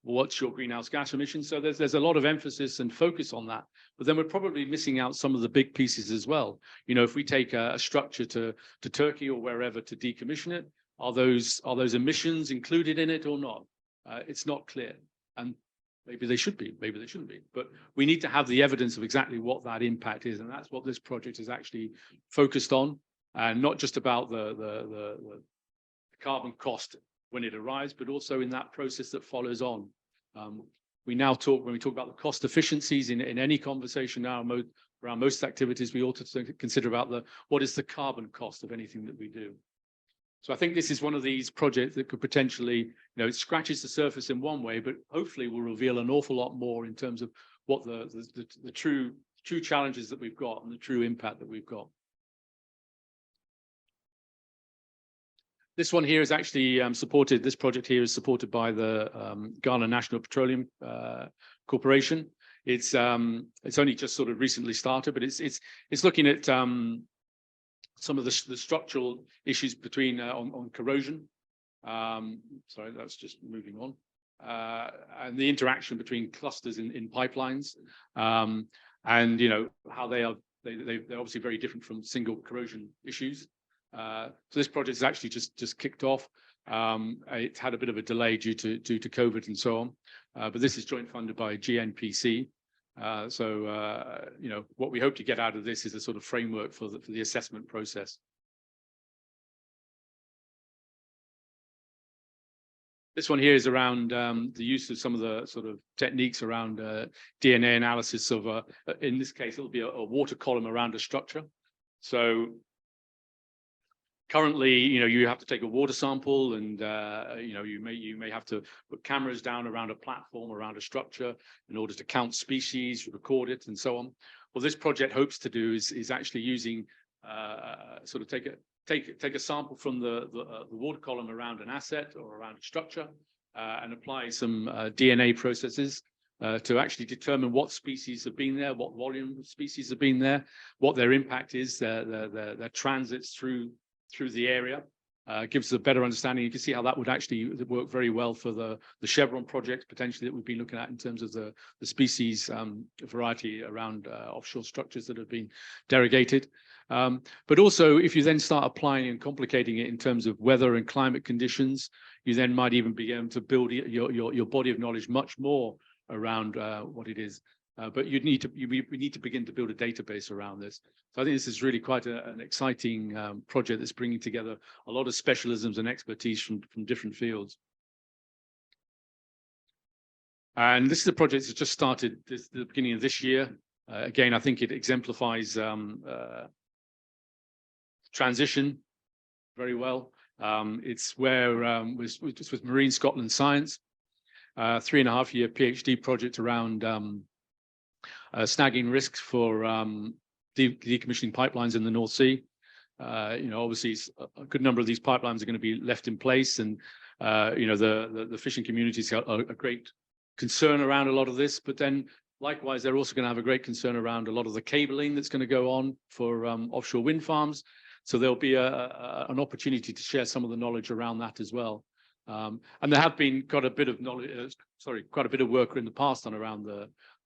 what's your greenhouse gas emissions? So there's a lot of emphasis and focus on that, but then we're probably missing out some of the big pieces as well. You know, if we take a structure to Turkey or wherever to decommission it, are those emissions included in it or not? It's not clear, and maybe they should be, maybe they shouldn't be. But we need to have the evidence of exactly what that impact is, and that's what this project is actually focused on, and not just about the carbon cost when it arrives, but also in that process that follows on. We now talk, when we talk about the cost efficiencies in any conversation now around most activities, we ought to consider about what is the carbon cost of anything that we do. So I think this is one of these projects that could potentially, you know, it scratches the surface in one way, but hopefully will reveal an awful lot more in terms of what the true challenges that we've got and the true impact that we've got. This one here is actually supported, this project here is supported by the Ghana National Petroleum Corporation. It's only just sort of recently started, but it's looking at some of the structural issues between on corrosion. Sorry, that's just moving on. And the interaction between clusters in pipelines, and you know how they're obviously very different from single corrosion issues. So this project has actually just kicked off. It had a bit of a delay due to COVID and so on, but this is joint funded by GNPC. So you know, what we hope to get out of this is a sort of framework for the assessment process. This one here is around the use of some of the sort of techniques around DNA analysis of, in this case, it'll be a water column around a structure. So currently, you know, you have to take a water sample, and you know, you may have to put cameras down around a platform, around a structure, in order to count species, record it, and so on. What this project hopes to do is actually using sort of take a sample from the water column around an asset or around a structure, and apply some DNA processes to actually determine what species have been there, what volume of species have been there, what their impact is, their transits through the area. Gives us a better understanding. You can see how that would actually work very well for the Chevron project, potentially, that we've been looking at in terms of the species variety around offshore structures that have been derogated. But also, if you then start applying and complicating it in terms of weather and climate conditions, you then might even begin to build your body of knowledge much more around what it is. But we need to begin to build a database around this. So I think this is really quite an exciting project that's bringing together a lot of specialisms and expertise from different fields. And this is a project that just started the beginning of this year. Again, I think it exemplifies transition very well. It's where with Marine Scotland Science, 3.5-year PhD project around snagging risks for decommissioning pipelines in the North Sea. You know, obviously, a good number of these pipelines are going to be left in place, and you know, the fishing communities have a great concern around a lot of this. But then, likewise, they're also going to have a great concern around a lot of the cabling that's going to go on for offshore wind farms. So there'll be an opportunity to share some of the knowledge around that as well. And there have been quite a bit of knowledge, quite a bit of work in the past on around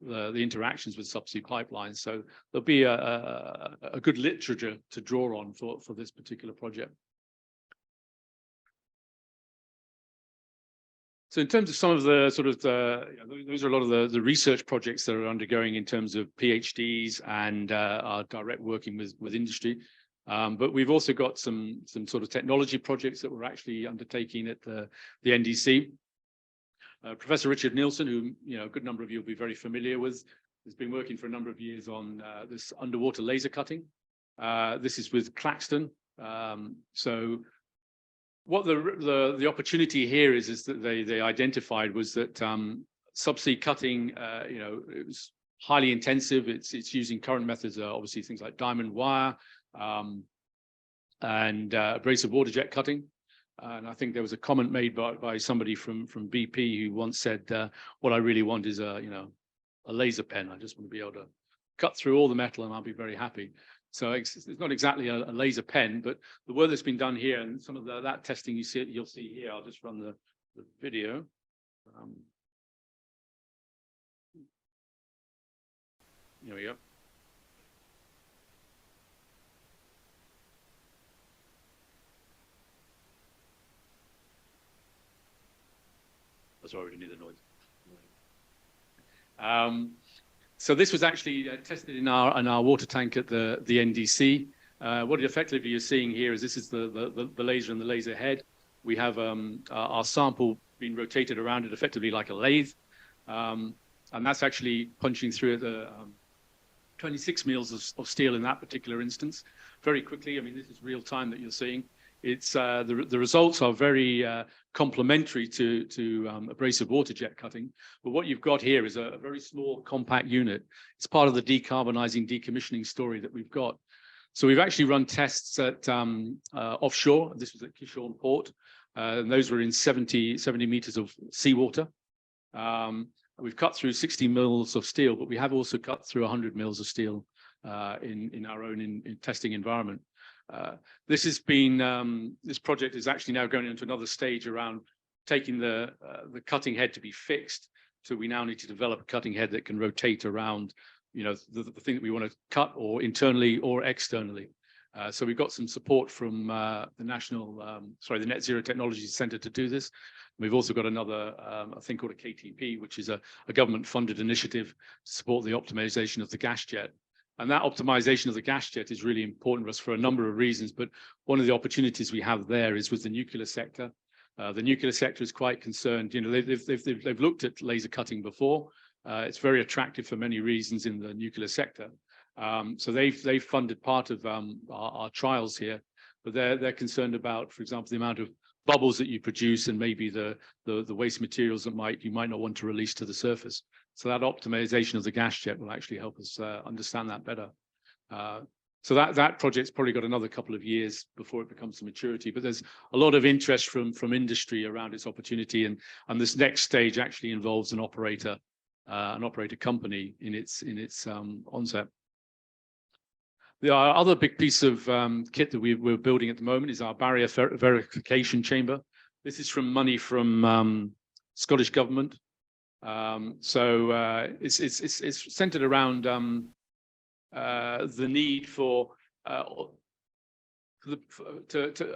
the interactions with subsea pipelines. So there'll be a good literature to draw on for this particular project. So in terms of some of the sort of those are a lot of the research projects that are undergoing in terms of PhDs and our direct working with industry. But we've also got some sort of technology projects that we're actually undertaking at the NDC. Professor Richard Nielsen, who, you know, a good number of you will be very familiar with, has been working for a number of years on this underwater laser cutting. This is with Claxton. So what the opportunity here is that they identified was that subsea cutting, you know, it was highly intensive. It's using current methods, obviously things like diamond wire, and abrasive water jet cutting. And I think there was a comment made by somebody from BP who once said, what I really want is a laser pen. I just want to be able to cut through all the metal and I'll be very happy. So it's not exactly a laser pen, but the work that's been done here and some of that testing you'll see here. I'll just run the video. There we go. Sorry, we didn't need the noise. So this was actually tested in our water tank at the NDC. What effectively you're seeing here is this is the laser and the laser head. We have our sample being rotated around it effectively like a lathe. And that's actually punching through the 26 mils of steel in that particular instance very quickly. I mean, this is real time that you're seeing. It's the results are very complementary to abrasive water jet cutting. But what you've got here is a very small compact unit. It's part of the decarbonizing, decommissioning story that we've got. So we've actually run tests at offshore. This was at Kishorn Port. And those were in 70 meters of seawater. We've cut through 60 mils of steel, but we have also cut through 100 mils of steel in our own in testing environment. This has been this project is actually now going into another stage around taking the cutting head to be fixed. So we now need to develop a cutting head that can rotate around, you know, the thing that we want to cut, or internally or externally. So we've got some support from the Net Zero Technologies Center to do this. We've also got another a thing called a KTP, which is a government-funded initiative to support the optimization of the gas jet. And that optimization of the gas jet is really important for us for a number of reasons. But one of the opportunities we have there is with the nuclear sector. The nuclear sector is quite concerned. You know, they've looked at laser cutting before. It's very attractive for many reasons in the nuclear sector. So they've funded part of our trials here, but they're concerned about, for example, the amount of bubbles that you produce and maybe the waste materials that you might not want to release to the surface. So that optimization of the gas jet will actually help us understand that better. So that project's probably got another couple of years before it becomes to maturity, but there's a lot of interest from industry around its opportunity, and this next stage actually involves an operator company in its onset. The other big piece of kit that we're building at the moment is our barrier verification chamber. This is from money from Scottish government. So it's centered around the need for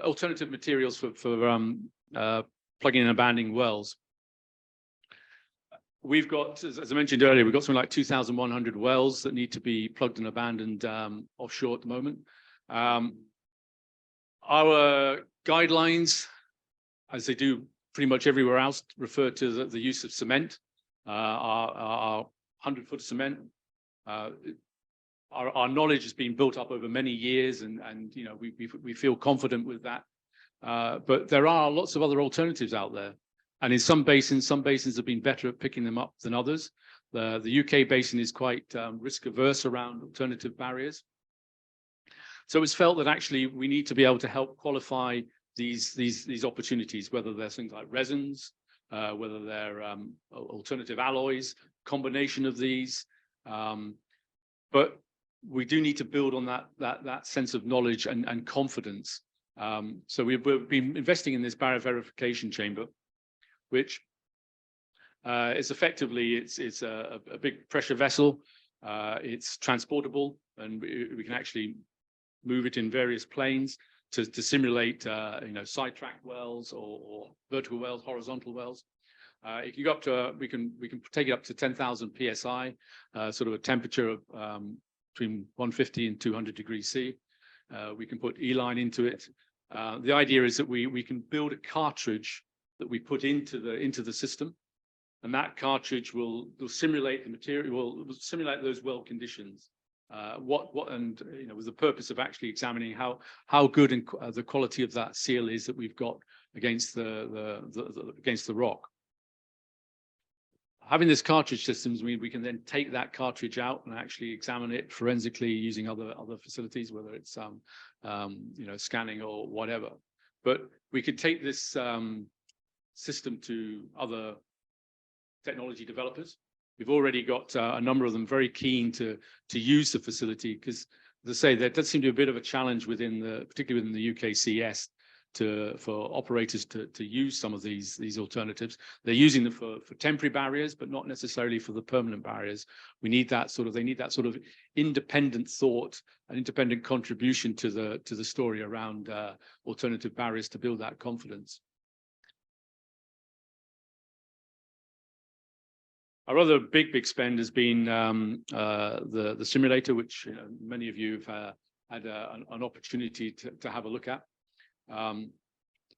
alternative materials for plugging and abandoning wells. We've got, as I mentioned earlier, we've got something like 2,100 wells that need to be plugged and abandoned offshore at the moment. Our guidelines, as they do pretty much everywhere else, refer to the use of cement, our 100-foot of cement. Our knowledge has been built up over many years, and you know, we feel confident with that. But there are lots of other alternatives out there. And in some basins have been better at picking them up than others. The UK basin is quite risk averse around alternative barriers. So it's felt that actually we need to be able to help qualify these opportunities, whether they're things like resins, whether they're alternative alloys, combination of these. But we do need to build on that sense of knowledge and confidence. So we've been investing in this barrier verification chamber, which is effectively, it's a big pressure vessel. It's transportable, and we can actually move it in various planes to simulate, you know, sidetrack wells or vertical wells, horizontal wells. It can go up to, we can take it up to 10,000 psi, sort of a temperature of between 150 and 200 degrees C. We can put E-line into it. The idea is that we can build a cartridge that we put into the system, and that cartridge will simulate the material, will simulate those well conditions. And you know, with the purpose of actually examining how good and the quality of that seal is that we've got against against the rock. Having this cartridge systems mean we can then take that cartridge out and actually examine it forensically using other facilities, whether it's you know, scanning or whatever. But we could take this system to other technology developers. We've already got a number of them very keen to use the facility, because, as I say, there does seem to be a bit of a challenge particularly within the UKCS, for operators to use some of these alternatives. They're using them for temporary barriers, but not necessarily for the permanent barriers. They need that sort of independent thought, an independent contribution to the story around alternative barriers to build that confidence. Our other big spend has been the simulator, which many of you have had an opportunity to have a look at.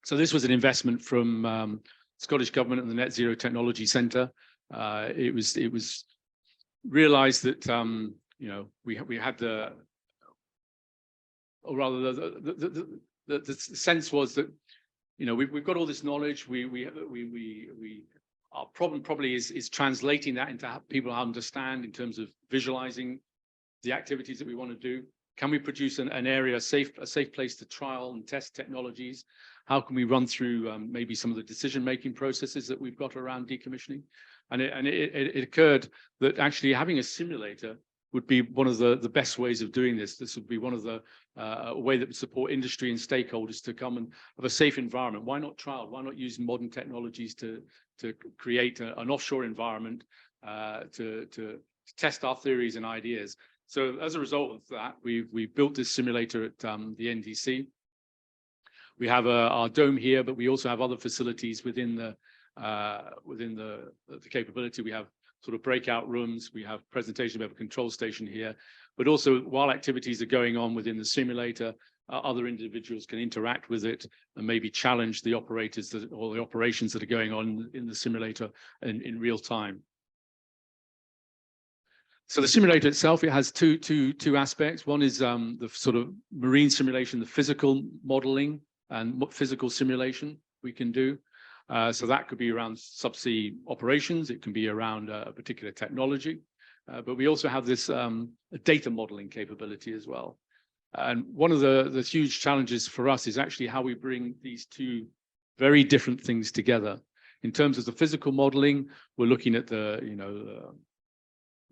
So this was an investment from Scottish Government and the Net Zero Technology Centre. It was realised that we had the sense was that we've got all this knowledge. Our problem probably is translating that into how people understand in terms of visualizing the activities that we want to do. Can we produce an area, a safe place to trial and test technologies? How can we run through maybe some of the decision-making processes that we've got around decommissioning? And it occurred that actually having a simulator would be one of the best ways of doing this. This would be one of the way that would support industry and stakeholders to come and have a safe environment. Why not trial? Why not use modern technologies to create an offshore environment to test our theories and ideas? So as a result of that, we built this simulator at the NDC. We have our dome here, but we also have other facilities within the capability. We have sort of breakout rooms, we have presentation, we have a control station here, but also while activities are going on within the simulator, other individuals can interact with it and maybe challenge the operators or the operations that are going on in the simulator in real time. So the simulator itself, it has two aspects. One is the sort of marine simulation, the physical modeling and what physical simulation we can do. So that could be around subsea operations. It can be around a particular technology. But we also have this data modeling capability as well. And one of the huge challenges for us is actually how we bring these two very different things together. In terms of the physical modeling, we're looking at the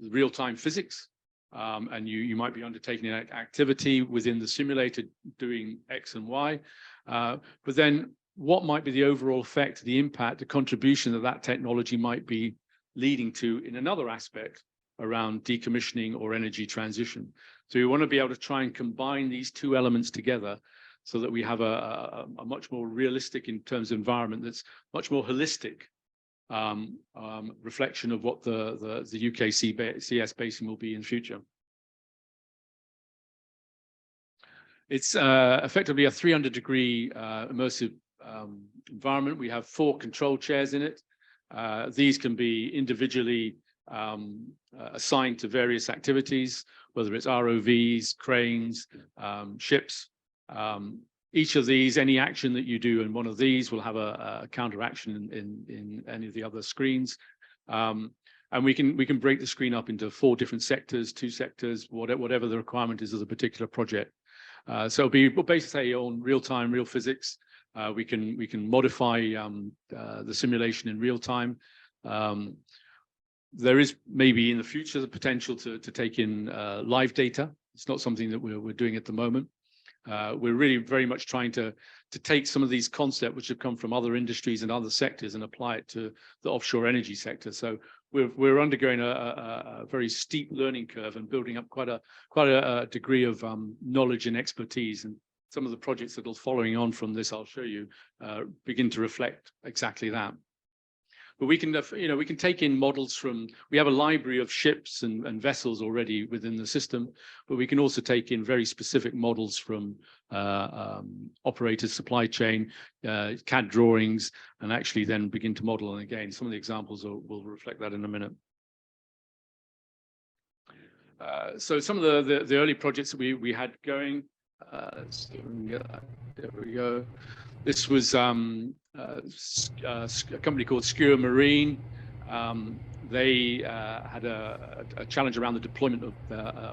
real-time physics. And you might be undertaking an activity within the simulator doing X and Y. But then what might be the overall effect, the impact, the contribution that technology might be leading to in another aspect around decommissioning or energy transition. So we want to be able to try and combine these two elements together so that we have a much more realistic in terms of environment that's much more holistic reflection of what the UKCS basin will be in future. It's effectively a 300-degree immersive environment. We have 4 control chairs in it. These can be individually assigned to various activities, whether it's ROVs, cranes, ships. Each of these, any action that you do in one of these will have a counter action in any of the other screens. And we can break the screen up into 4 different sectors, 2 sectors, whatever the requirement is of the particular project. So it'll be basically on real time, real physics. We can modify the simulation in real time. There is maybe in the future the potential to take in live data. It's not something that we're doing at the moment. We're really very much trying to take some of these concepts which have come from other industries and other sectors and apply it to the offshore energy sector. So we're undergoing a very steep learning curve and building up quite a degree of knowledge and expertise. And some of the projects that are following on from this, I'll show you, begin to reflect exactly that. But we can, we can take in models from, we have a library of ships and vessels already within the system, but we can also take in very specific models from operators, supply chain, CAD drawings, and actually then begin to model. And again, some of the examples will reflect that in a minute. So some of the early projects that we had going, so there we go. This was a company called Skewer Marine. They had a challenge around the deployment of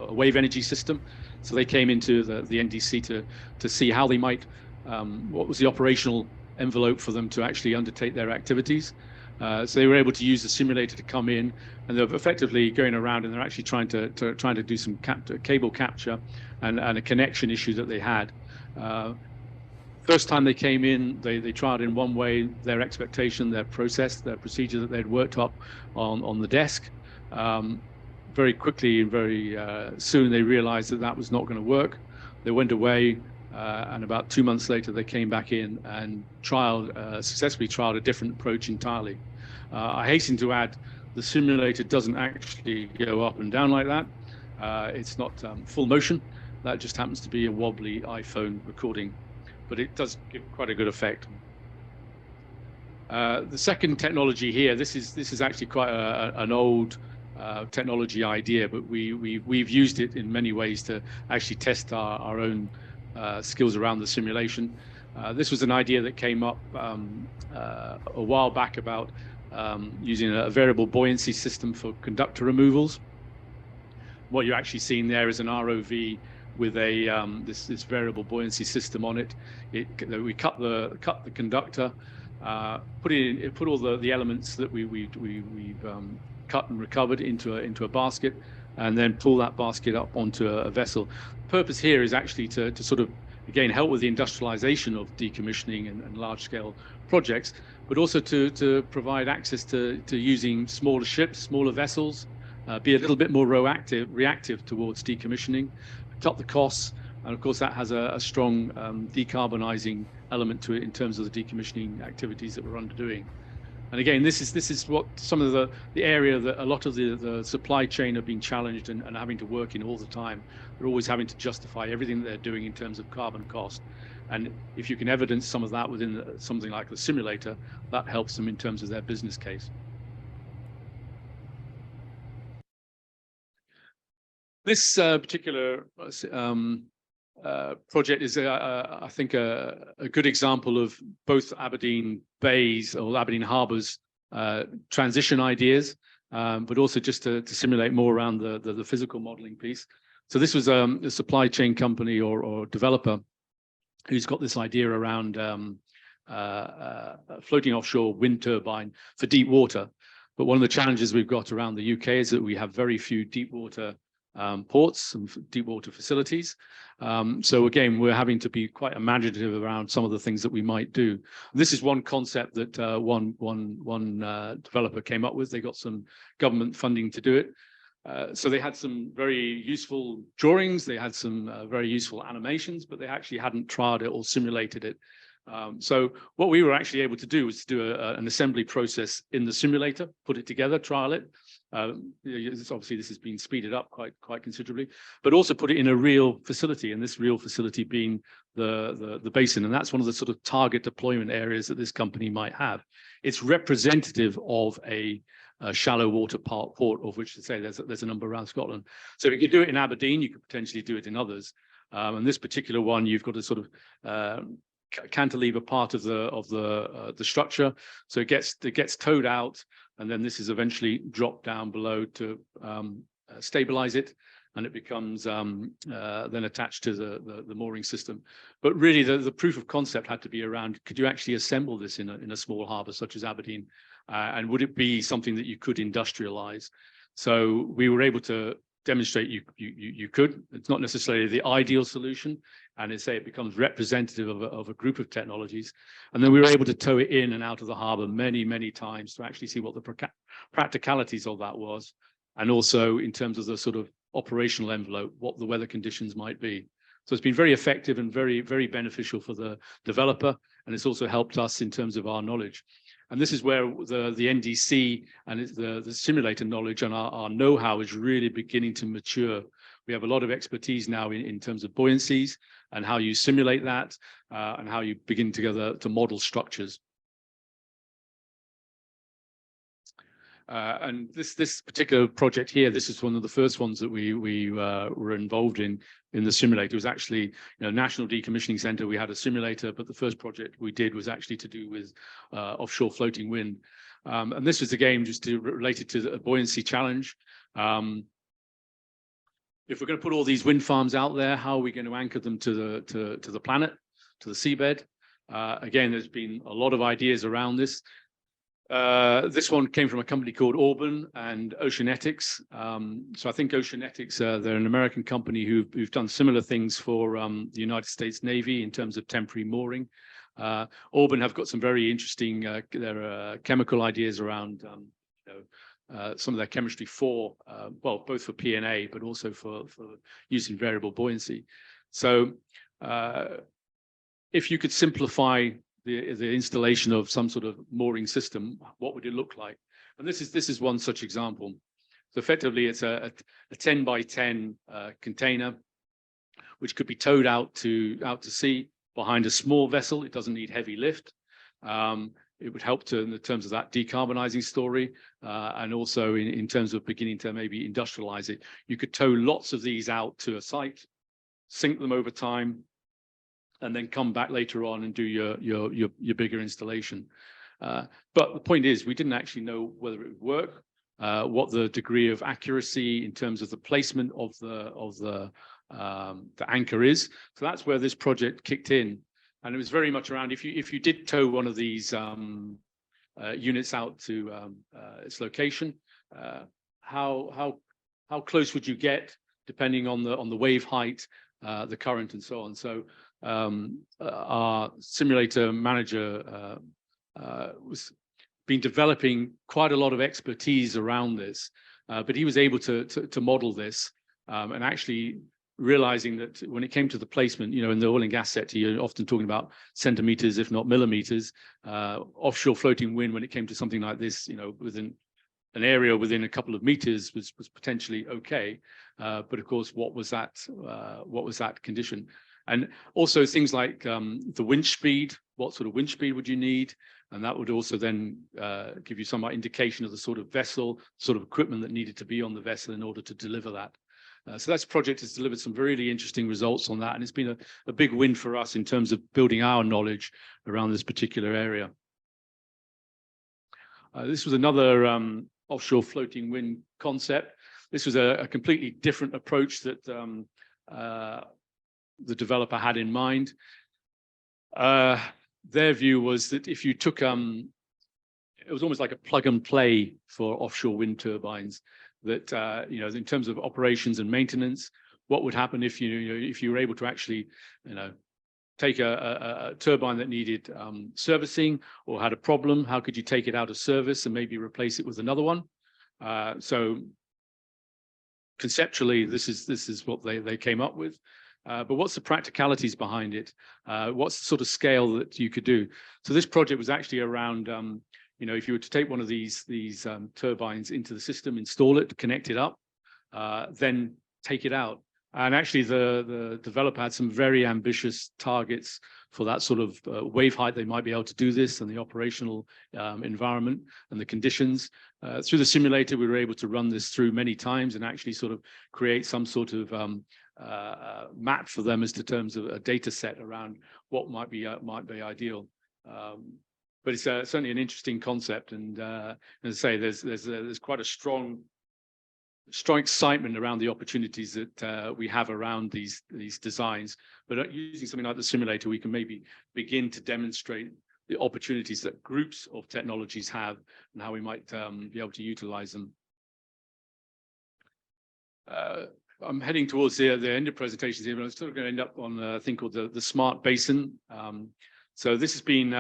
a wave energy system. So they came into the NDC to see how they might, what was the operational envelope for them to actually undertake their activities. So they were able to use the simulator to come in, and they're effectively going around and they're actually trying to do some cable capture and a connection issue that they had. First time they came in, they tried in one way, their expectation, their process, their procedure that they'd worked up on the desk. Very quickly and very soon, they realized that that was not going to work. They went away, and about 2 months later, they came back in and successfully trialed a different approach entirely. I hasten to add, the simulator doesn't actually go up and down like that. It's not full motion. That just happens to be a wobbly iPhone recording, but it does give quite a good effect. The second technology here, this is actually quite an old technology idea, but we've used it in many ways to actually test our own skills around the simulation. This was an idea that came up a while back about using a variable buoyancy system for conductor removals. What you're actually seeing there is an ROV with a this variable buoyancy system on it. We cut the conductor, put all the elements that we've cut and recovered into a basket, and then pull that basket up onto a vessel. The purpose here is actually to sort of, again, help with the industrialization of decommissioning and large-scale projects, but also to provide access to using smaller ships, smaller vessels, be a little bit more reactive towards decommissioning, cut the costs, and of course that has a strong decarbonizing element to it in terms of the decommissioning activities that we're underdoing. And again, this is what some of the area that a lot of the supply chain have been challenged and having to work in all the time. They're always having to justify everything that they're doing in terms of carbon cost. And if you can evidence some of that within something like the simulator, that helps them in terms of their business case. This particular project is, I think, a good example of both Aberdeen Bay's or Aberdeen Harbour's transition ideas, but also just to simulate more around the physical modelling piece. So this was a supply chain company or developer who's got this idea around a floating offshore wind turbine for deep water. But one of the challenges we've got around the UK is that we have very few deep water ports and deep water facilities. So again, we're having to be quite imaginative around some of the things that we might do. This is one concept that one developer came up with. They got some government funding to do it. So they had some very useful drawings. They had some very useful animations, but they actually hadn't tried it or simulated it. So what we were actually able to do was to do an assembly process in the simulator, put it together, trial it. Obviously, this has been speeded up quite considerably, but also put it in a real facility, and this real facility being the basin, and that's one of the sort of target deployment areas that this company might have. It's representative of a shallow water port, of which to say there's a number around Scotland. So if you could do it in Aberdeen, you could potentially do it in others. And this particular one, you've got a sort of cantilever part of the structure, so it gets towed out, and then this is eventually dropped down below to stabilize it, and it becomes then attached to the mooring system. But really, the proof of concept had to be around: could you actually assemble this in a small harbour such as Aberdeen, and would it be something that you could industrialize? So we were able to demonstrate you could. It's not necessarily the ideal solution, and it becomes representative of a group of technologies. And then we were able to tow it in and out of the harbour many times to actually see what the practicalities of that was, and also in terms of the sort of operational envelope, what the weather conditions might be. So it's been very effective and very beneficial for the developer, and it's also helped us in terms of our knowledge. And this is where the NDC and the simulator knowledge and our know-how is really beginning to mature. We have a lot of expertise now in terms of buoyancies and how you simulate that, and how you begin together to model structures. And this particular project here, this is one of the first ones that we were involved in the simulator. It was actually, National Decommissioning Centre. We had a simulator, but the first project we did was actually to do with offshore floating wind. And this was, again, just related to the buoyancy challenge. If we're going to put all these wind farms out there, how are we going to anchor them to the planet, to the seabed? Again, there's been a lot of ideas around this. This one came from a company called Auburn and Oceanetics. So I think Oceanetics, they're an American company who've done similar things for the United States Navy in terms of temporary mooring. Auburn have got some very interesting chemical ideas around some of their chemistry for, well, both for P&A, but also for using variable buoyancy. So if you could simplify the installation of some sort of mooring system, what would it look like? And this is one such example. So effectively, it's a 10 by 10 container, which could be towed out to sea behind a small vessel. It doesn't need heavy lift. It would help in terms of that decarbonizing story, and also in terms of beginning to maybe industrialize it. You could tow lots of these out to a site, sink them over time, and then come back later on and do your bigger installation. But the point is, we didn't actually know whether it would work, what the degree of accuracy in terms of the placement of the anchor is. So that's where this project kicked in, and it was very much around if you did tow one of these units out to its location, how close would you get, depending on the wave height, the current, and so on. So our simulator manager was been developing quite a lot of expertise around this, but he was able to model this, and actually realizing that when it came to the placement, in the oil and gas sector, you're often talking about centimeters, if not millimeters. Offshore floating wind, when it came to something like this, within an area within a couple of meters was potentially okay, but of course, what was that condition? And also things like the winch speed. What sort of winch speed would you need? And that would also then give you some indication of the sort of vessel, sort of equipment that needed to be on the vessel in order to deliver that. So that project has delivered some really interesting results on that, and it's been a big win for us in terms of building our knowledge around this particular area. This was another offshore floating wind concept. This was a completely different approach that the developer had in mind. Their view was that if you took, it was almost like a plug and play for offshore wind turbines, that, in terms of operations and maintenance, what would happen if you were able to actually, take a turbine that needed servicing or had a problem, how could you take it out of service and maybe replace it with another one? So conceptually, this is what they came up with. But what's the practicalities behind it? What's the sort of scale that you could do? So this project was actually around, if you were to take one of these turbines into the system, install it, connect it up, then take it out. And actually, the developer had some very ambitious targets for that sort of wave height they might be able to do this, and the operational environment and the conditions. Through the simulator, we were able to run this through many times and actually sort of create some sort of map for them as to terms of a data set around what might be ideal. But it's certainly an interesting concept, and as I say, there's quite a strong excitement around the opportunities that we have around these designs. But using something like the simulator, we can maybe begin to demonstrate the opportunities that groups of technologies have and how we might be able to utilize them. I'm heading towards the end of presentations here, but I'm still going to end up on a thing called the smart basin. So this has been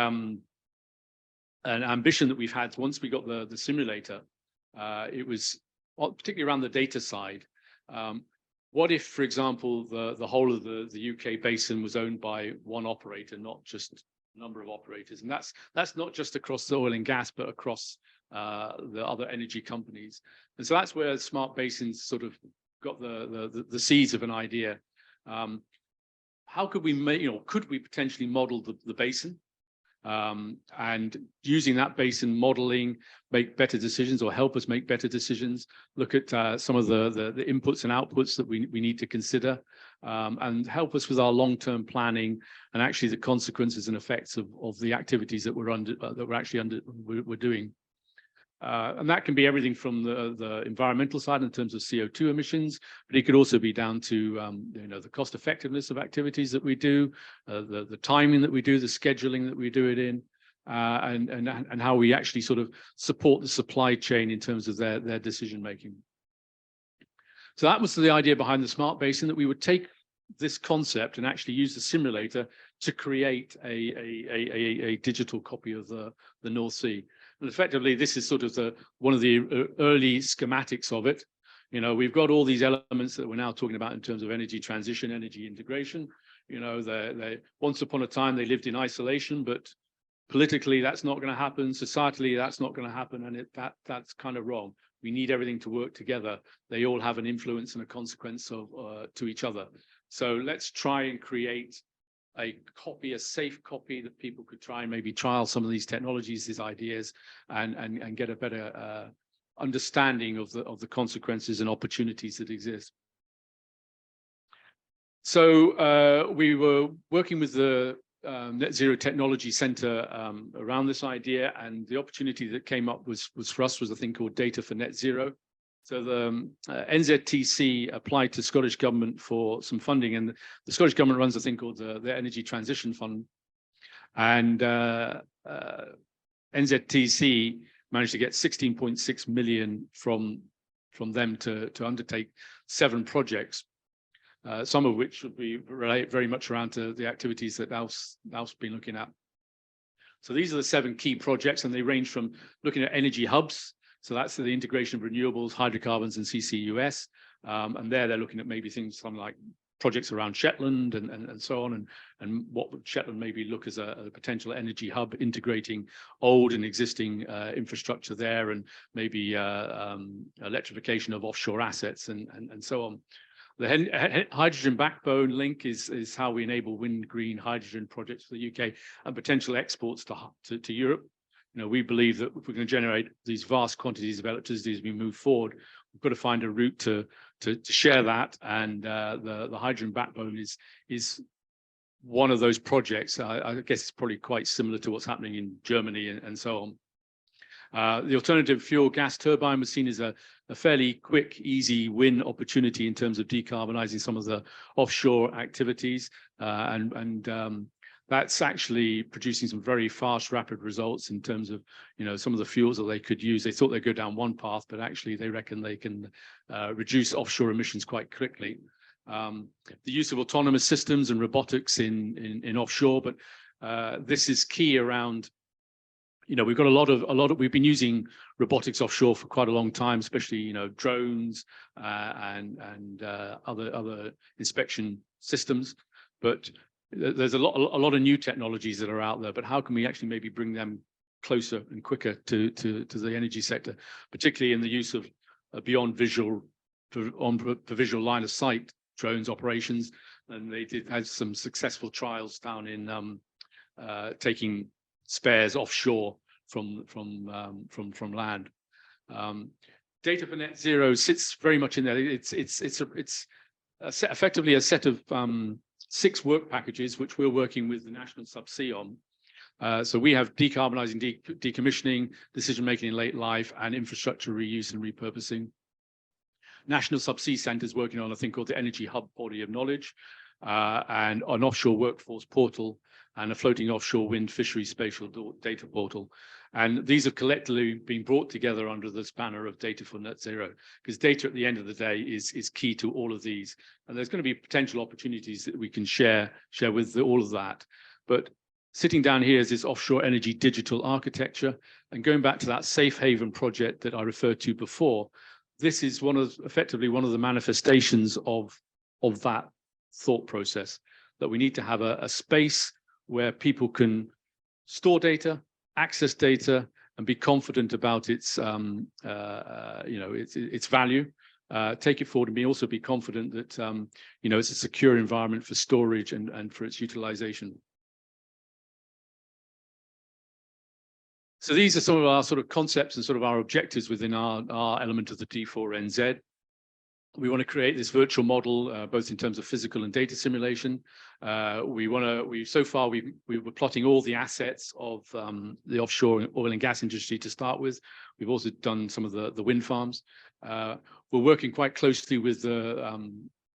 an ambition that we've had once we got the simulator. It was particularly around the data side. What if, for example, the whole of the UK basin was owned by one operator, not just a number of operators? And that's not just across the oil and gas, but across the other energy companies. And so that's where smart basins sort of got the seeds of an idea. How could we could we potentially model the basin? And using that basin modeling, make better decisions or help us make better decisions, look at some of the inputs and outputs that we need to consider, and help us with our long-term planning and actually the consequences and effects of the activities that we're doing. And that can be everything from the environmental side in terms of CO2 emissions, but it could also be down to the cost effectiveness of activities that we do, the timing that we do, the scheduling that we do it in, and how we actually sort of support the supply chain in terms of their decision making. So that was the idea behind the Smart Basin, that we would take this concept and actually use the simulator to create a digital copy of the North Sea. And effectively, this is sort of one of the early schematics of it. You know, we've got all these elements that we're now talking about in terms of energy transition, energy integration. You know, they once upon a time they lived in isolation, but politically that's not going to happen. Societally, that's not going to happen, and that's kind of wrong. We need everything to work together. They all have an influence and a consequence of to each other. So let's try and create a copy, a safe copy that people could try and maybe trial some of these technologies, these ideas, and get a better understanding of the consequences and opportunities that exist. So we were working with the Net Zero Technology Center around this idea, and the opportunity that came up was for us was a thing called Data for Net Zero. So the NZTC applied to Scottish Government for some funding, and the Scottish Government runs a thing called the Energy Transition Fund, and NZTC managed to get 16.6 million from them to undertake 7 projects. Some of which would be relate very much around to the activities that Alf's been looking at. So these are the 7 key projects, and they range from looking at energy hubs. So that's the integration of renewables, hydrocarbons, and CCUS. And they're looking at maybe things something like projects around Shetland and so on, and what would Shetland maybe look as a potential energy hub, integrating old and existing infrastructure there, and maybe electrification of offshore assets and so on. The hydrogen backbone link is how we enable wind, green hydrogen projects for the UK and potential exports to Europe. You know, we believe that if we're going to generate these vast quantities of electricity as we move forward, we've got to find a route to share that. And the hydrogen backbone is one of those projects. I guess it's probably quite similar to what's happening in Germany and so on. The alternative fuel gas turbine was seen as a fairly quick, easy win opportunity in terms of decarbonizing some of the offshore activities. That's actually producing some very fast, rapid results in terms of, you know, some of the fuels that they could use. They thought they'd go down one path, but actually they reckon they can reduce offshore emissions quite quickly. The use of autonomous systems and robotics in offshore, but this is key around. You know, we've got a lot of we've been using robotics offshore for quite a long time, especially, you know, drones and other inspection systems. But there's a lot of new technologies that are out there. But how can we actually maybe bring them closer and quicker to the energy sector, particularly in the use of beyond visual for visual line of sight drones operations? And they had some successful trials down in taking spares offshore from land. Data for Net Zero sits very much in there. It's effectively a set of 6 work packages which we're working with the National Subsea on. So we have decarbonizing, decommissioning, decision making in late life, and infrastructure reuse and repurposing. National Subsea Centre is working on a thing called the Energy Hub Body of Knowledge, and an offshore workforce portal, and a floating offshore wind fishery spatial data portal. And these have collectively been brought together under this banner of Data for Net Zero, because data at the end of the day is key to all of these. And there's going to be potential opportunities that we can share with all of that. But sitting down here is this offshore energy digital architecture. And going back to that safe haven project that I referred to before, this is effectively one of the manifestations of that thought process, that we need to have a space where people can store data, access data, and be confident about its value, take it forward, and also be confident that it's a secure environment for storage and for its utilization. So these are some of our sort of concepts and sort of our objectives within our element of the D4NZ. We want to create this virtual model, both in terms of physical and data simulation. We were plotting all the assets of the offshore oil and gas industry to start with. We've also done some of the wind farms. We're working quite closely with the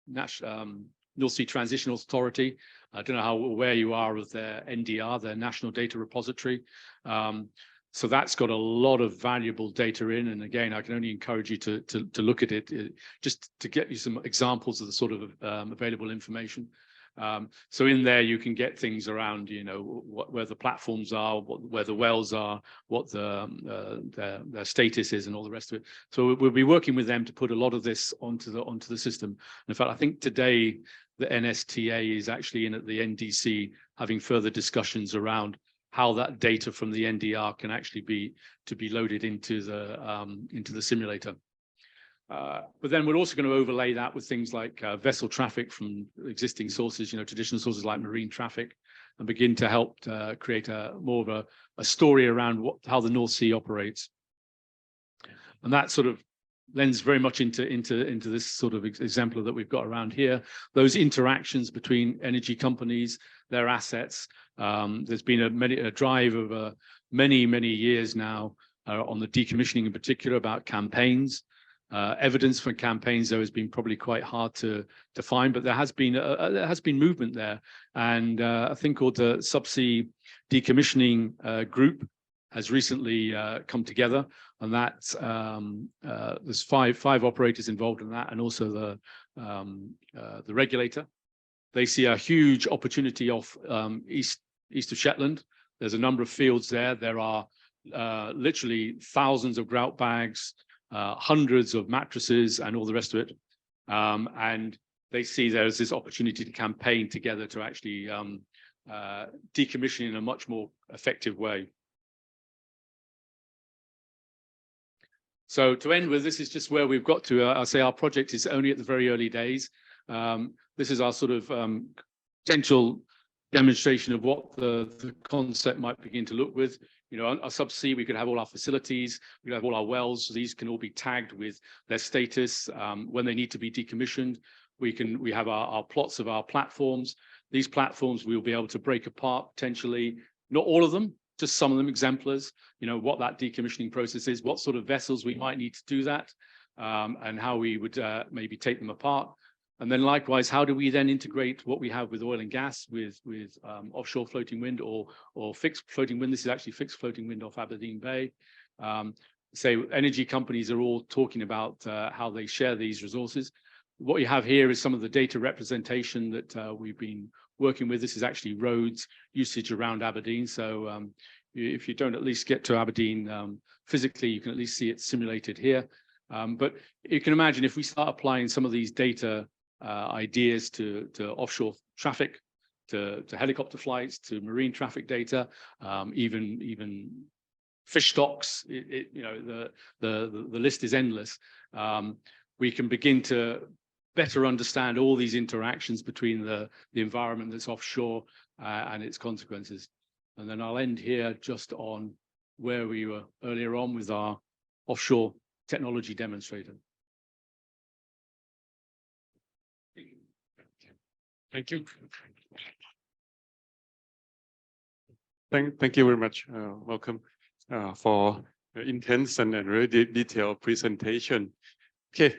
North Sea Transition Authority I don't know how aware you are of their NDR, their National Data Repository. So that's got a lot of valuable data in. And again, I can only encourage you to look at it just to get you some examples of the sort of available information. So in there, you can get things around, where the platforms are, where the wells are, what their status is, and all the rest of it. So we'll be working with them to put a lot of this onto the system. In fact, I think today the NSTA is actually in at the NDC having further discussions around how that data from the NDR can actually be loaded into the simulator. But then we're also going to overlay that with things like vessel traffic from existing sources, traditional sources like marine traffic, and begin to help create more of a story around how the North Sea operates. And that sort of lends very much into this sort of exemplar that we've got around here. Those interactions between energy companies, their assets. There's been a drive of many years now on the decommissioning in particular about campaigns. Evidence for campaigns, though, has been probably quite hard to find, but there has been movement there. And I think called the Subsea Decommissioning Group has recently come together, and that's there's five operators involved in that, and also the regulator. They see a huge opportunity off east of Shetland. There's a number of fields there. There are literally thousands of grout bags, hundreds of mattresses, and all the rest of it. And they see there's this opportunity to campaign together to actually decommission in a much more effective way. So to end with, this is just where we've got to. I'll say our project is only at the very early days. This is our sort of potential demonstration of what the concept might begin to look with. Our subsea, we could have all our facilities, we could have all our wells. So these can all be tagged with their status when they need to be decommissioned. We have our plots of our platforms. These platforms we will be able to break apart potentially, not all of them, just some of them, exemplars, what that decommissioning process is, what sort of vessels we might need to do that, and how we would maybe take them apart. And then likewise, how do we then integrate what we have with oil and gas with offshore floating wind or fixed floating wind? This is actually fixed floating wind off Aberdeen Bay. So energy companies are all talking about how they share these resources. What you have here is some of the data representation that we've been working with. This is actually roads usage around Aberdeen. So if you don't at least get to Aberdeen physically, you can at least see it simulated here. But you can imagine if we start applying some of these data ideas to offshore traffic, to helicopter flights, to marine traffic data, even fish stocks. The list is endless. We can begin to better understand all these interactions between the environment that's offshore and its consequences. And then I'll end here just on where we were earlier on with our offshore technology demonstrator. Thank you. Thank you very much, Malcolm, for intense and really detailed presentation. Okay,